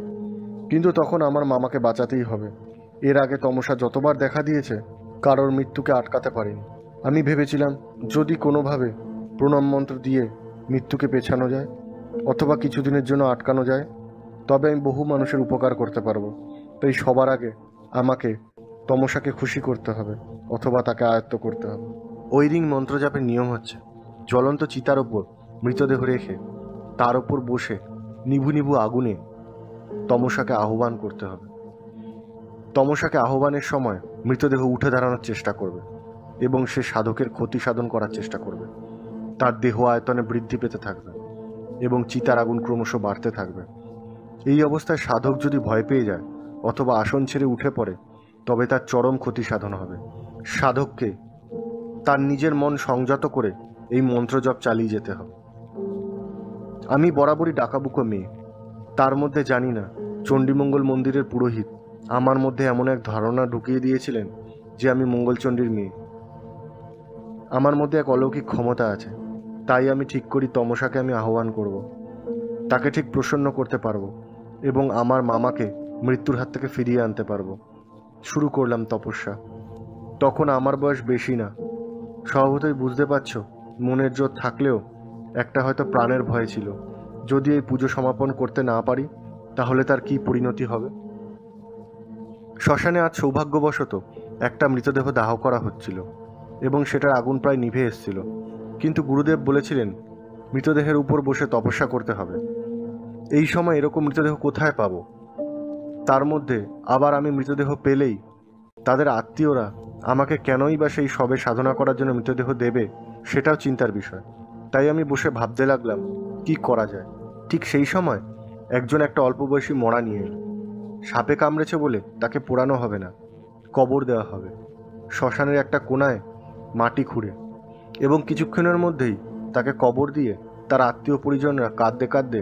কিন্তু তখন আমার মামাকে বাঁচাতেই হবে। এর আগে তমসা যতবার দেখা দিয়েছে কারোর মৃত্যুকে আটকাতে পারিনি। আমি ভেবেছিলাম যদি কোনোভাবে প্রণাম মন্ত্র দিয়ে মৃত্যুকে পেছানো যায় অথবা কিছুদিনের জন্য আটকানো যায়, তবে আমি বহু মানুষের উপকার করতে পারবো। তাই সবার আগে আমাকে তমসাকে খুশি করতে হবে অথবা তাকে আয়ত্ত করতে হবে। ঐরিং মন্ত্রজাপের নিয়ম হচ্ছে জ্বলন্ত চিতার ওপর মৃতদেহ রেখে তার ওপর বসে নিভু নিভু আগুনে তমসাকে আহ্বান করতে হবে। তমসাকে আহ্বানের সময় মৃতদেহ উঠে দাঁড়ানোর চেষ্টা করবে এবং সে সাধকের ক্ষতি সাধন করার চেষ্টা করবে। তার দেহ আয়তনে বৃদ্ধি পেতে থাকবে এবং চিতার আগুন ক্রমশ বাড়তে থাকবে। এই অবস্থায় সাধক যদি ভয় পেয়ে যায় অথবা আসন ছেড়ে উঠে পড়ে তবে তার চরম ক্ষতি সাধন হবে। সাধককে তার নিজের মন সংযত করে এই মন্ত্রজপ চালিয়ে যেতে হবে। আমি বরাবরই ডাকাবুকো মেয়ে, তার মধ্যে জানি না চণ্ডীমঙ্গল মন্দিরের পুরোহিত আমার মধ্যে এমন এক ধারণা ঢুকিয়ে দিয়েছিলেন যে আমি মঙ্গলচণ্ডীর মেয়ে। আমার মধ্যে এক অলৌকিক ক্ষমতা আছে, তাই আমি ঠিক করি তমসাকে আমি আহ্বান করব, তাকে ঠিক প্রসন্ন করতে পারবো এবং আমার মামাকে মৃত্যুর হাত থেকে ফিরিয়ে আনতে পারবো। শুরু করলাম তপস্যা। তখন আমার বয়স বেশি না। স্বভাবতই বুঝতে পারছো, মনের জোর থাকলেও একটা হয়তো প্রাণের ভয় ছিল। যদি এই পুজো সমাপন করতে না পারি তাহলে তার কি পরিণতি হবে। শ্মশানে আজ সৌভাগ্যবশত একটা মৃতদেহ দাহ করা হচ্ছিল এবং সেটার আগুন প্রায় নিভে এসেছিল, কিন্তু গুরুদেব বলেছিলেন মৃতদেহের উপর বসে তপস্যা করতে হবে। এই সময় এরকম মৃতদেহ কোথায় পাবো? তার মধ্যে আবার আমি মৃতদেহ পেলেই তাদের আত্মীয়রা আমাকে কেনই বা সেই সবে সাধনা করার জন্য মৃতদেহ দেবে সেটাও চিন্তার বিষয়। তাই আমি বসে ভাবতে লাগলাম কি করা যায়। ঠিক সেই সময় একজন একটা অল্প বয়সী মরা নিয়ে এলো। সাপে কামড়েছে বলে তাকে পোড়ানো হবে না, কবর দেওয়া হবে শ্মশানের একটা কোনায় মাটি খুঁড়ে, এবং কিছুক্ষণের মধ্যেই তাকে কবর দিয়ে তার আত্মীয় পরিজনরা কাঁদতে কাঁদতে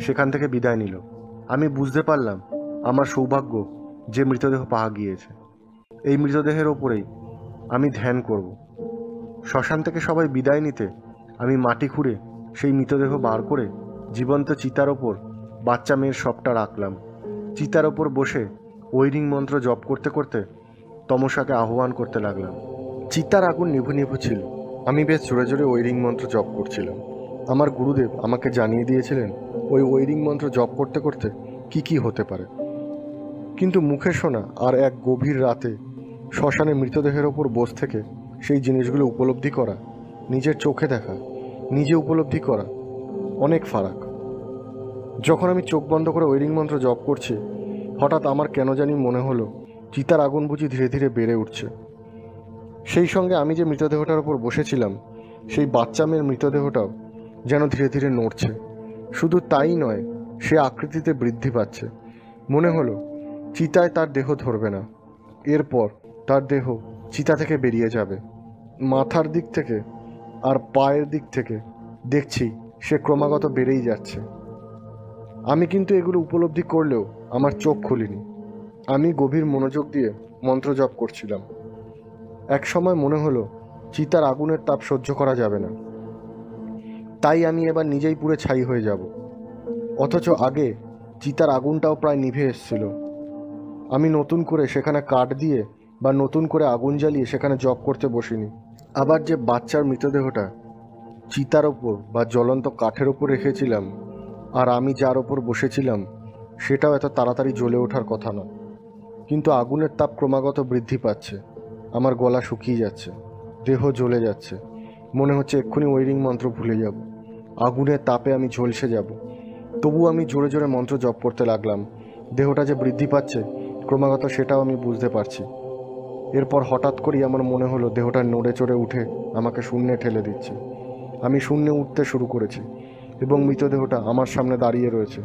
সেখান থেকে বিদায় নিল। আমি বুঝতে পারলাম আমার সৌভাগ্য যে মৃতদেহ পাওয়া গিয়েছে। এই মৃতদেহের ওপরেই আমি ধ্যান করব। শ্মশান থেকে সবাই বিদায় নিতে আমি মাটি খুঁড়ে সেই মৃতদেহ বার করে জীবন্ত চিতার ওপর বাচ্চা মেয়ের শবটা রাখলাম। চিতার ওপর বসে ঐরিং মন্ত্র জপ করতে করতে তমসাকে আহ্বান করতে লাগলাম। চিতার আগুন নিভু নিভু ছিল। আমি বেশ জোরে জোরে ঐরিং মন্ত্র জপ করছিলাম। আমার গুরুদেব আমাকে জানিয়ে দিয়েছিলেন ওই ঐরিং মন্ত্র জপ করতে করতে কি কি হতে পারে। কিন্তু মুখে শোনা আর এক গভীর রাতে শ্মশানে মৃতদেহের ওপর বস থেকে সেই জিনিসগুলো উপলব্ধি করা, নিজের চোখে দেখা, নিজে উপলব্ধি করা অনেক ফারাক। যখন আমি চোখ বন্ধ করে ঐরিং মন্ত্র জপ করছি, হঠাৎ আমার কেন জানি মনে হলো চিতার আগুন বুঝি ধীরে ধীরে বেড়ে উঠছে। সেই সঙ্গে আমি যে মৃতদেহটার ওপর বসেছিলাম সেই বাচ্চা মেয়ের মৃতদেহটাও যেন ধীরে ধীরে নড়ছে। শুধু তাই নয়, সে আকৃতিতে বৃদ্ধি পাচ্ছে। মনে হলো চিতায় তার দেহ ধরবে না, এরপর তার দেহ চিতা থেকে বেরিয়ে যাবে। মাথার দিক থেকে আর পায়ের দিক থেকে দেখছি সে ক্রমাগত বেড়েই যাচ্ছে। আমি কিন্তু এগুলো উপলব্ধি করলেও আমার চোখ খুলিনি। আমি গভীর মনোযোগ দিয়ে মন্ত্র জপ করছিলাম। এক সময় মনে হলো চিতার আগুনের তাপ সহ্য করা যাবে না, তাই আমি এবার নিজেই পুড়ে ছাই হয়ে যাব। অথচ আগে চিতার আগুনটাও প্রায় নিভে এসেছিল। আমি নতুন করে সেখানে কাঠ দিয়ে বা নতুন করে আগুন জ্বালিয়ে সেখানে জপ করতে বসিনি। আবার যে বাচ্চার মৃতদেহটা চিতার ওপর বা জ্বলন্ত কাঠের ওপর রেখেছিলাম আর আমি যার ওপর বসেছিলাম সেটাও এত তাড়াতাড়ি জ্বলে ওঠার কথা না। কিন্তু আগুনের তাপ ক্রমাগত বৃদ্ধি পাচ্ছে। আমার গলা শুকিয়ে যাচ্ছে, দেহ জ্বলে যাচ্ছে। মনে হচ্ছে এক্ষুনি ঐরিং মন্ত্র ভুলে যাব, আগুনের তাপে আমি ঝলসে যাব। তবু আমি জোরে জোরে মন্ত্র জপ করতে লাগলাম। দেহটা যে বৃদ্ধি পাচ্ছে ক্রমাগত সেটাও আমি বুঝতে পারছি। এরপর হঠাৎ করেই আমার মনে হলো দেহটা নড়ে চড়ে উঠে আমাকে শূন্যে ঠেলে দিচ্ছে। আমি শূন্যে উঠতে শুরু করেছি এবং মৃতদেহটা আমার সামনে দাঁড়িয়ে রয়েছে।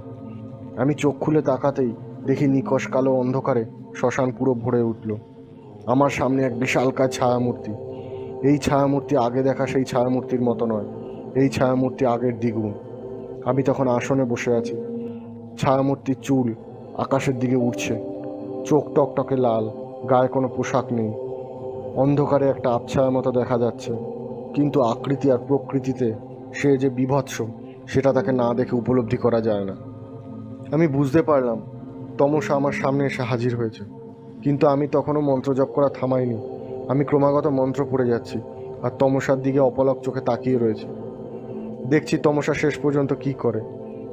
আমি চোখ খুলে তাকাতেই দেখি নিকষ কালো অন্ধকারে শ্মশান পুরো ভরে উঠল। আমার সামনে এক বিশালকায় ছায়ামূর্তি। এই ছায়ামূর্তি আগে দেখা সেই ছায়ামূর্তির মতো নয়, এই ছায়ামূর্তি আগের দ্বিগুণ। আমি তখন আসনে বসে আছি। ছায়ামূর্তির চুল আকাশের দিকে উঠছে, চোখ টকটকে লাল, গায়ে কোনো পোশাক নেই। অন্ধকারে একটা আবছায়ার মতো দেখা যাচ্ছে, কিন্তু আকৃতি আর প্রকৃতিতে সে যে বীভৎস সেটা তাকে না দেখে উপলব্ধি করা যায় না। আমি বুঝতে পারলাম তমসা আমার সামনে এসে হাজির হয়েছে, কিন্তু আমি তখনও মন্ত্র জপ করা থামাইনি। আমি ক্রমাগত মন্ত্র পড়ে যাচ্ছি আর তমসার দিকে অপলক চোখে তাকিয়ে রয়েছে। দেখছি তমসা শেষ পর্যন্ত কি করে।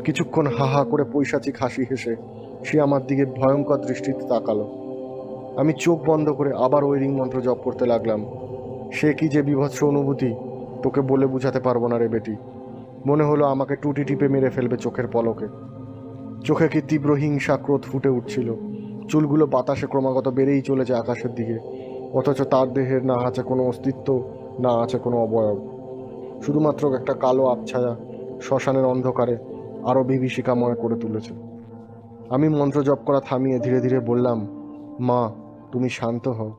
কিছুক্ষণ হা হা করে পৈশাচিক হাসি হেসে সে আমার দিকে ভয়ঙ্কর দৃষ্টিতে তাকালো। আমি চোখ বন্ধ করে আবার ঐরিং মন্ত্র জপ করতে লাগলাম। সে কি যে বীভৎস অনুভূতি তোকে বলে বুঝাতে পারবো না রে বেটি। মনে হলো আমাকে টুটি টিপে মেরে ফেলবে চোখের পলকে। চোখে কি তীব্র হিংসা ক্রোধ ফুটে উঠছিল। চুলগুলো বাতাসে ক্রমাগত বেড়েই চলেছে আকাশের দিকে, অথচ তার দেহের না আছে কোনো অস্তিত্ব, না আছে কোনো অবয়ব। শুধুমাত্র একটা কালো আবছায়া শ্মশানের অন্ধকারে আরও বিভীষিকাময় করে তুলেছে। আমি মন্ত্র জপ করা থামিয়ে ধীরে ধীরে বললাম, মা তুমি শান্ত হও।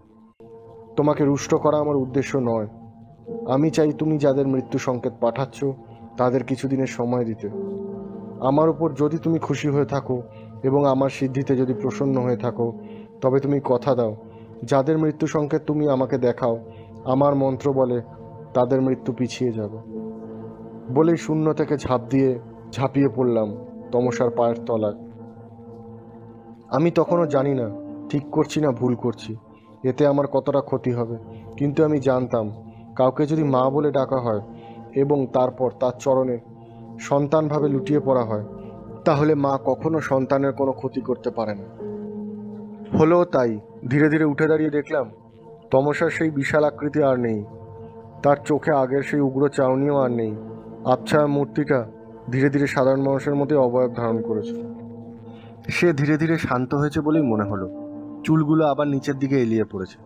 তোমাকে রুষ্ট করা আমার উদ্দেশ্য নয়। আমি চাই তুমি যাদের মৃত্যু সংকেত পাঠাচ্ছ তাদের কিছুদিনের সময় দিতে। আমার উপর যদি তুমি খুশি হয়ে থাকো এবং আমার সিদ্ধিতে যদি প্রসন্ন হয়ে থাকো, তবে তুমি কথা দাও যাদের মৃত্যু সংকেত তুমি আমাকে দেখাও, আমার মন্ত্র বলে তাদের মৃত্যু পিছিয়ে যাবে। বলেই শূন্য থেকে ঝাঁপিয়ে পড়লাম তমসার পায়ের তলায়। আমি তখনও জানি না ঠিক করছি না ভুল করছি, এতে আমার কতটা ক্ষতি হবে, কিন্তু আমি জানতাম কাউকে যদি মা বলে ডাকা হয় এবং তারপর তার চরণে সন্তানভাবে লুটিয়ে পড়া হয়, তাহলে মা কখনো সন্তানের কোনো ক্ষতি করতে পারে না। হলো তাই। ধীরে ধীরে উঠে দাঁড়িয়ে দেখলাম তমসার সেই বিশাল আকৃতি আর নেই, তার চোখে আগের সেই উগ্র চাউনিও আর নেই। আবছায়া মূর্তিটা ধীরে ধীরে সাধারণ মানুষের মধ্যে অবয়ব ধারণ করেছে। সে ধীরে ধীরে শান্ত হয়েছে বলেই মনে হলো। চুলগুলো আবার নিচের দিকে এলিয়ে পড়েছে।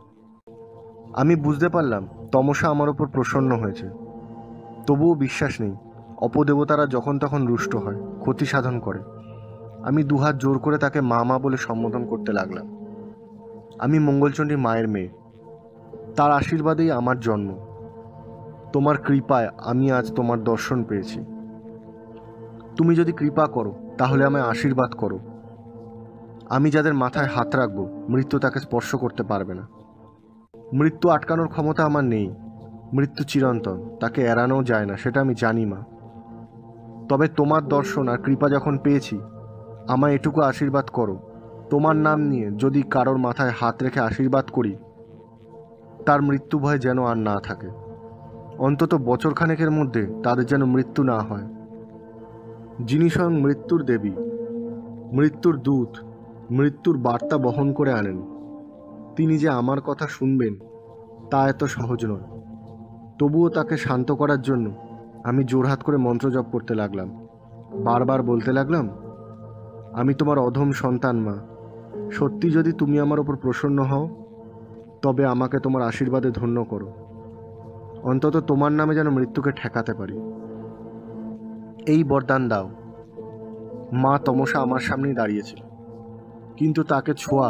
আমি বুঝতে পারলাম তমসা আমার ওপর প্রসন্ন হয়েছে। তবুও বিশ্বাস নেই, অপদেবতারা যখন তখন রুষ্ট হয়, ক্ষতি সাধন করে। আমি দুহাত জোর করে তাকে মা মা বলে সম্বোধন করতে লাগলাম। আমি মঙ্গলচণ্ডী মায়ের মেয়ে, তার আশীর্বাদেই আমার জন্ম। তোমার কৃপায় আমি আজ তোমার দর্শন পেয়েছি। তুমি যদি কৃপা করো তাহলে আমায় আশীর্বাদ করো। আমি যাদের মাথায় হাত রাখবো মৃত্যু তাকে স্পর্শ করতে পারবে না। মৃত্যু আটকানোর ক্ষমতা আমার নেই। মৃত্যু চিরন্তন, তাকে এড়ানোও যায় না, সেটা আমি জানি মা। তবে তোমার দর্শন আর কৃপা যখন পেয়েছি, আমায় এটুকু আশীর্বাদ করো, তোমার নাম নিয়ে যদি কারোর মাথায় হাত রেখে আশীর্বাদ করি, তার মৃত্যু ভয় যেন আর না থাকে। অন্তত বছরখানেকের মধ্যে তাদের যেন মৃত্যু না হয়। যিনি স্বয়ং মৃত্যুর দেবী, মৃত্যুর দূত, মৃত্যুর বার্তা বহন করে আনেন, তিনি যে আমার কথা শুনবেন তা এত সহজ নয়। তবুও তাকে শান্ত করার জন্য আমি জোরহাত করে মন্ত্র জপ করতে লাগলাম। বারবার বলতে লাগলাম, আমি তোমার অধম সন্তান মা। সত্যি যদি তুমি আমার ওপর প্রসন্ন হও, তবে আমাকে তোমার আশীর্বাদে ধন্য করো। অন্তত তোমার নামে যেন মৃত্যুকে ঠেকাতে পারি, এই বরদান দাও। মা তমসা আমার সামনেই দাঁড়িয়েছিল, কিন্তু তাকে ছোঁয়া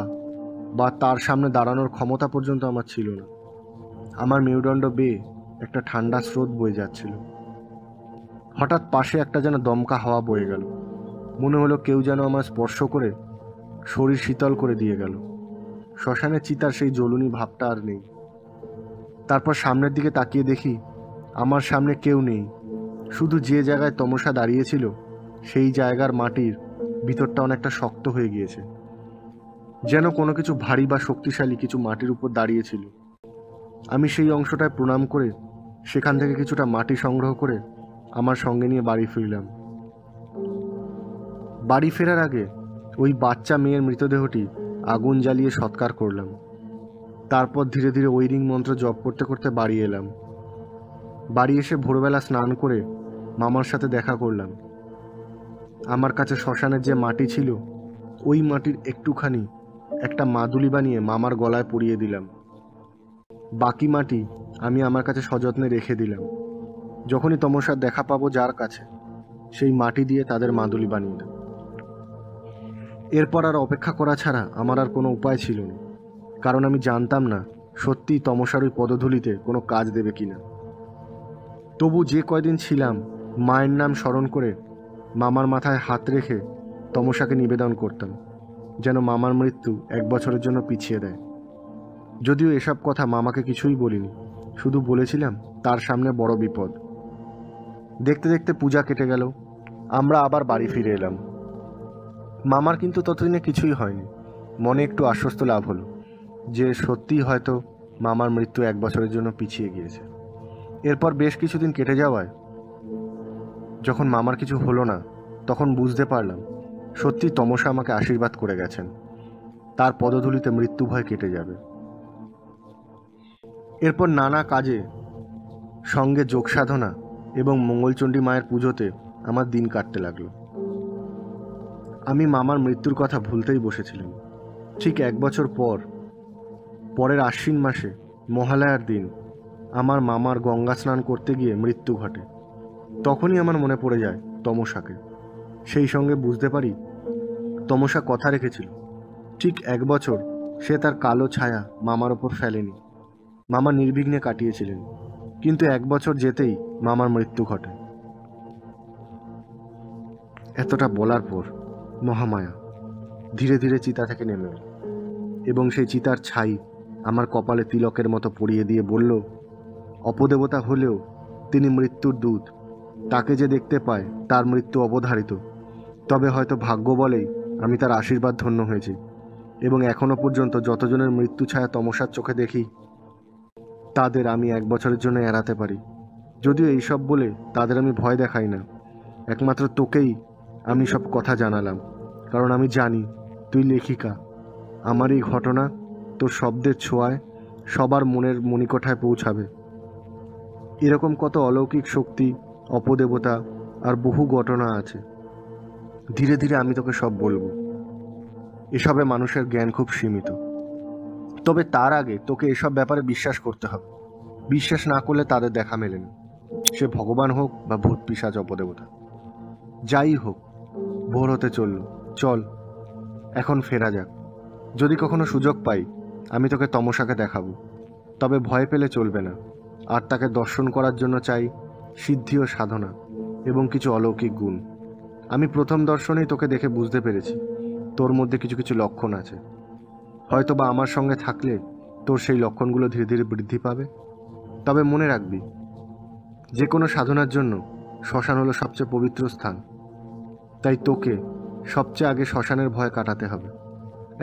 বা তার সামনে দাঁড়ানোর ক্ষমতা পর্যন্ত আমার ছিল না। আমার মেরুদণ্ড বেয়ে একটা ঠান্ডা স্রোত বয়ে যাচ্ছিল। হঠাৎ পাশে একটা যেন দমকা হাওয়া বয়ে গেল। মনে হলো কেউ যেন আমার স্পর্শ করে শরীর শীতল করে দিয়ে গেল। শ্মশানে চিতার সেই জ্বলুনি ভাবটা আর নেই। তারপর সামনের দিকে তাকিয়ে দেখি আমার সামনে কেউ নেই। শুধু যে জায়গায় তমসা দাঁড়িয়েছিল সেই জায়গার মাটির ভিতরটা অনেকটা শক্ত হয়ে গিয়েছে, যেন কোনো কিছু ভারী বা শক্তিশালী কিছু মাটির উপর দাঁড়িয়েছিল। আমি সেই অংশটায় প্রণাম করে সেখান থেকে কিছুটা মাটি সংগ্রহ করে আমার সঙ্গে নিয়ে বাড়ি ফিরলাম। বাড়ি ফেরার আগে ওই বাচ্চা মেয়ের মৃতদেহটি আগুন জ্বালিয়ে সৎকার করলাম। তারপর ধীরে ধীরে ওই রিং মন্ত্র জপ করতে করতে বাড়ি এলাম। বাড়ি এসে ভোরবেলা স্নান করে মামার সাথে দেখা করলাম। আমার কাছে শ্মশানের যে মাটি ছিল, ওই মাটির একটুখানি একটা মাদুলি বানিয়ে মামার গলায় পরিয়ে দিলাম। বাকি মাটি আমি আমার কাছে সযত্নে রেখে দিলাম। যখনই তমসার দেখা পাবো যার কাছে, সেই মাটি দিয়ে তাদের মাদুলি বানিয়ে দেব। এরপর আর অপেক্ষা করা ছাড়া আমার আর কোনো উপায় ছিল না, কারণ আমি জানতাম না সত্যিই তমসার ওই পদধূলিতে কোনো কাজ দেবে কিনা। তবু যে কয়দিন ছিলাম মায়ের নাম স্মরণ করে মামার মাথায় হাত রেখে তমসাকে নিবেদন করতাম, যেন মামার মৃত্যু 1 বছরের জন্য পিছিয়ে দেয়। যদিও এসব কথা মামাকে কিছুই বলিনি, শুধু বলেছিলাম তার সামনে বড় বিপদ। দেখতে দেখতে পূজা কেটে গেল, আমরা আবার বাড়ি ফিরে এলাম। মামার কিন্তু ততদিনে কিছুই হয়নি। মনে একটু আশ্বস্ত লাভ হলো যে সত্যিই হয়তো মামার মৃত্যু 1 বছরের জন্য পিছিয়ে গিয়েছে। এরপর বেশ কিছুদিন কেটে যাওয়ায় যখন মামার কিছু হলো না, তখন বুঝতে পারলাম সত্যি তমসা আমাকে আশীর্বাদ করে গেছেন, তার পদধূলিতে মৃত্যু ভয় কেটে যাবে। এরপর নানা কাজে সঙ্গে যোগ সাধনা এবং মঙ্গলচণ্ডী মায়ের পুজোতে আমার দিন কাটতে লাগলো। আমি মামার মৃত্যুর কথা ভুলতেই বসেছিলাম। ঠিক 1 বছর পরের আশ্বিন মাসে মহালয়ার দিন আমার মামার গঙ্গা স্নান করতে গিয়ে মৃত্যু ঘটে। তখনই আমার মনে পড়ে যায় তমসাকে। সেই সঙ্গে বুঝতে পারি তমসা কথা রেখেছিল, ঠিক 1 বছর সে তার কালো ছায়া মামার ওপর ফেলেনি। মামা নির্বিঘ্নে কাটিয়েছিলেন, কিন্তু 1 বছর যেতেই মামার মৃত্যু ঘটে। এতটা বলার পর মহামায়া ধীরে ধীরে চিতা থেকে নেমে এল এবং সেই চিতার ছাই আমার কপালে তিলকের মতো পরিয়ে দিয়ে বলল, অপদেবতা হলেও তিনি মৃত্যুর দূত। তাকে যে দেখতে পায় তার মৃত্যু অবধারিত। তবে হয়তো ভাগ্য বলেই আমি তার আশীর্বাদ ধন্য হয়েছি এবং এখনো পর্যন্ত যতজনের মৃত্যু ছায়া তমসার চোখে দেখি, তাদের আমি 1 বছরের জন্য এড়াতে পারি। যদিও এইসব বলে তাদের আমি ভয় দেখাই না, একমাত্র তোকেই আমি সব কথা জানালাম, কারণ আমি জানি তুই লেখিকা। আমার এই ঘটনা তোর শব্দের ছোঁয়ায় সবার মনের মণিকোঠায় পৌঁছাবে। এরকম কত অলৌকিক শক্তি, অপদেবতা আর বহু ঘটনা আছে। ধীরে ধীরে আমি তোকে সব বলবো। এসবে মানুষের জ্ঞান খুব সীমিত, তবে তার আগে তোকে এসব ব্যাপারে বিশ্বাস করতে হবে। বিশ্বাস না করলে তাদের দেখা মেলে না, সে ভগবান হোক বা ভূত পিশাচ অপদেবতা। যাই হোক, ভোর হতে চলল, চল এখন ফেরা যাক। যদি কখনো সুযোগ পাই আমি তোকে তমসাকে দেখাবো, তবে ভয় পেলে চলবে না। আর তাকে দর্শন করার জন্য চাই সিদ্ধি ও সাধনা এবং কিছু অলৌকিক গুণ। আমি প্রথম দর্শনেই তোকে দেখে বুঝতে পেরেছি তোর মধ্যে কিছু কিছু লক্ষণ আছে। হয়তো বা আমার সঙ্গে থাকলে তোর সেই লক্ষণগুলো ধীরে ধীরে বৃদ্ধি পাবে। তবে মনে রাখবি, যে কোনো সাধনার জন্য শ্মশান হলো সবচেয়ে পবিত্র স্থান। তাই তোকে সবচেয়ে আগে শ্মশানের ভয় কাটাতে হবে।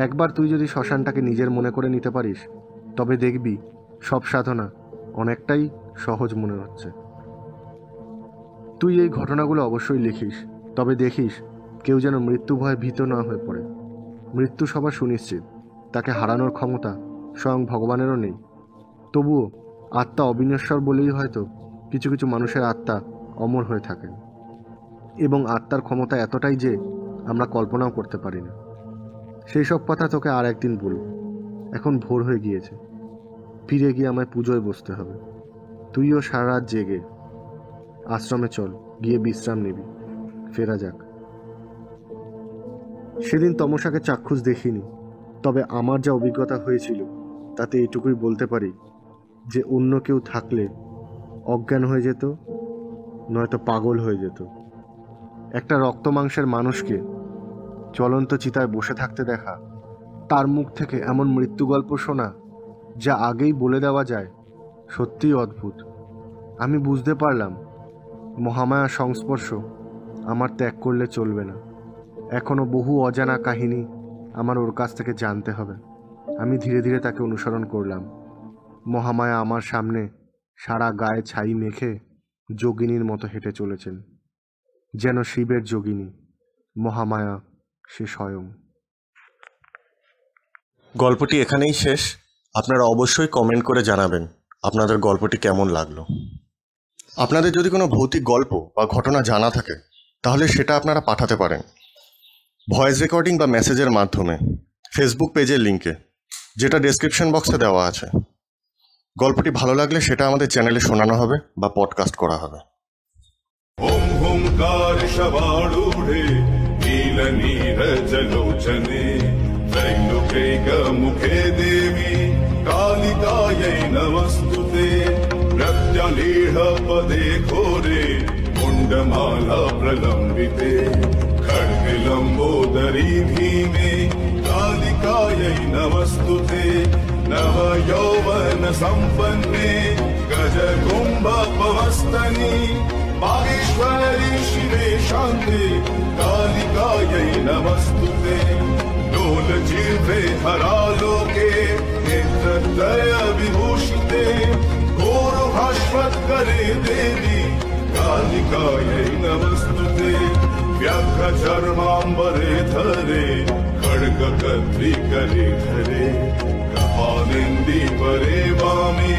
একবার তুই যদি শ্মশানটাকে নিজের মনে করে নিতে পারিস, তবে দেখবি সব সাধনা অনেকটাই সহজ মনে হচ্ছে। তুই এই ঘটনাগুলো অবশ্যই লিখিস, তবে দেখিস কেউ যেন মৃত্যু ভয়ে ভীত না হয়ে পড়ে। মৃত্যু সবার সুনিশ্চিত, তাকে হারানোর ক্ষমতা স্বয়ং ভগবানেরও নেই। তবুও আত্মা অবিনশ্বর বলেই হয়তো কিছু কিছু মানুষের আত্মা অমর হয়ে থাকেন, এবং আত্মার ক্ষমতা এতটাই যে আমরা কল্পনাও করতে পারি না। সেই সব কথা তোকে আর একদিন বলব। এখন ভোর হয়ে গিয়েছে, ফিরে গিয়ে আমায় পুজোয় বসতে হবে। তুইও সারা রাত জেগে আশ্রমে চল, গিয়ে বিশ্রাম নিবি। ফেরা যাক। সেদিন তমসাকে চাক্ষুষ দেখিনি, তবে আমার যা অভিজ্ঞতা হয়েছিল তাতে এটুকুই বলতে পারি যে অন্য কেউ থাকলে অজ্ঞান হয়ে যেত, নয়তো পাগল হয়ে যেত। একটা রক্ত মাংসের মানুষকে জ্বলন্ত চিতায় বসে থাকতে দেখা, তার মুখ থেকে এমন মৃত্যু গল্প শোনা যা আগেই বলে দেওয়া যায়, সত্যিই অদ্ভুত। আমি বুঝতে পারলাম মহামায়ার সংস্পর্শ আমার ত্যাগ করলে চলবে না। এখনো বহু অজানা কাহিনী আমার ওর কাছ থেকে জানতে হবে। আমি ধীরে ধীরে তাকে অনুসরণ করলাম। মহামায়া আমার সামনে সারা গায়ে ছাই মেখে যোগিনীর মতো হেঁটে চলেছেন, যেন শিবের যোগিনী। মহামায়া সে স্বয়ং। গল্পটি এখানেই শেষ। আপনারা অবশ্যই কমেন্ট করে জানাবেন আপনাদের গল্পটি কেমন লাগলো। আপনাদের যদি কোনো ভৌতিক গল্প বা ঘটনা জানা থাকে তাহলে সেটা আপনারা পাঠাতে পারেন ভয়েস রেকর্ডিং বা মেসেজের মাধ্যমে ফেসবুক পেজের লিঙ্কে, যেটা ডেসক্রিপশন বক্সে দেওয়া আছে। গল্পটি ভালো লাগলে সেটা আমাদের চ্যানেলে শোনানো হবে বা পডকাস্ট করা হবে। ওম ওমকার শবাড়ূঢ়ে নীলনীরজলোচনে त्रैलोक्यैक मुखे देवी कालिकायै नमस्तुते प्रत्यलीढ पदे घोरे मुण्डमाला प्रलम्बिते खड्गलम्बोदरी भीमे कालिकायै नमस्तुते नवयौवन सम्पन्ने गजकुम्भपवस्तनि बागेश्वरी शिवे शान्ते कालिकायै नमस्तुते डोलजिह्वे हरालोके नेत्रत्रय विभूषिते घोरभास्वत्करे देवी कालिकायै नमस्तुते व्याघ्रचर्माम्बरे धरे खड्गकर्त्रिकरे धरे कपालेन्दीपरे वामे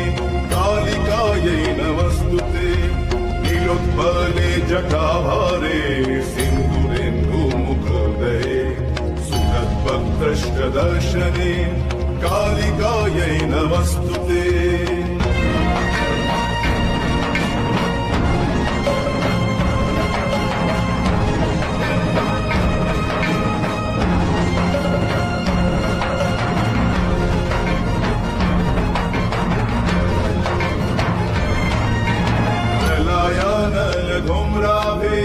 कालिकायै नमस्तुते नीलोत्पले जटाभारे सिन्दूरेन्दुमुखोदये सुरद्भक्तष्टदर्शने कालिकायै नमस्तुते। धूम्राभे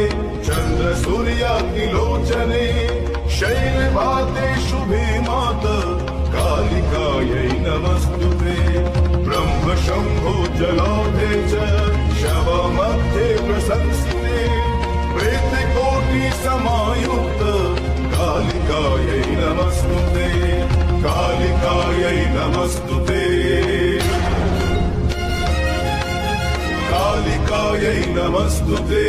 चंद्र सूर्याग्निलोचने शैलभाते शुभे मात कालिकायै नमस्तुते ब्रह्म शंभो जलाधे च शवमध्ये प्रशंसिते प्रेतकोटि समायुक्त कालिकायै नमस्तुते कालिकायै नमस्तुते कालिकायै नमस्तुते।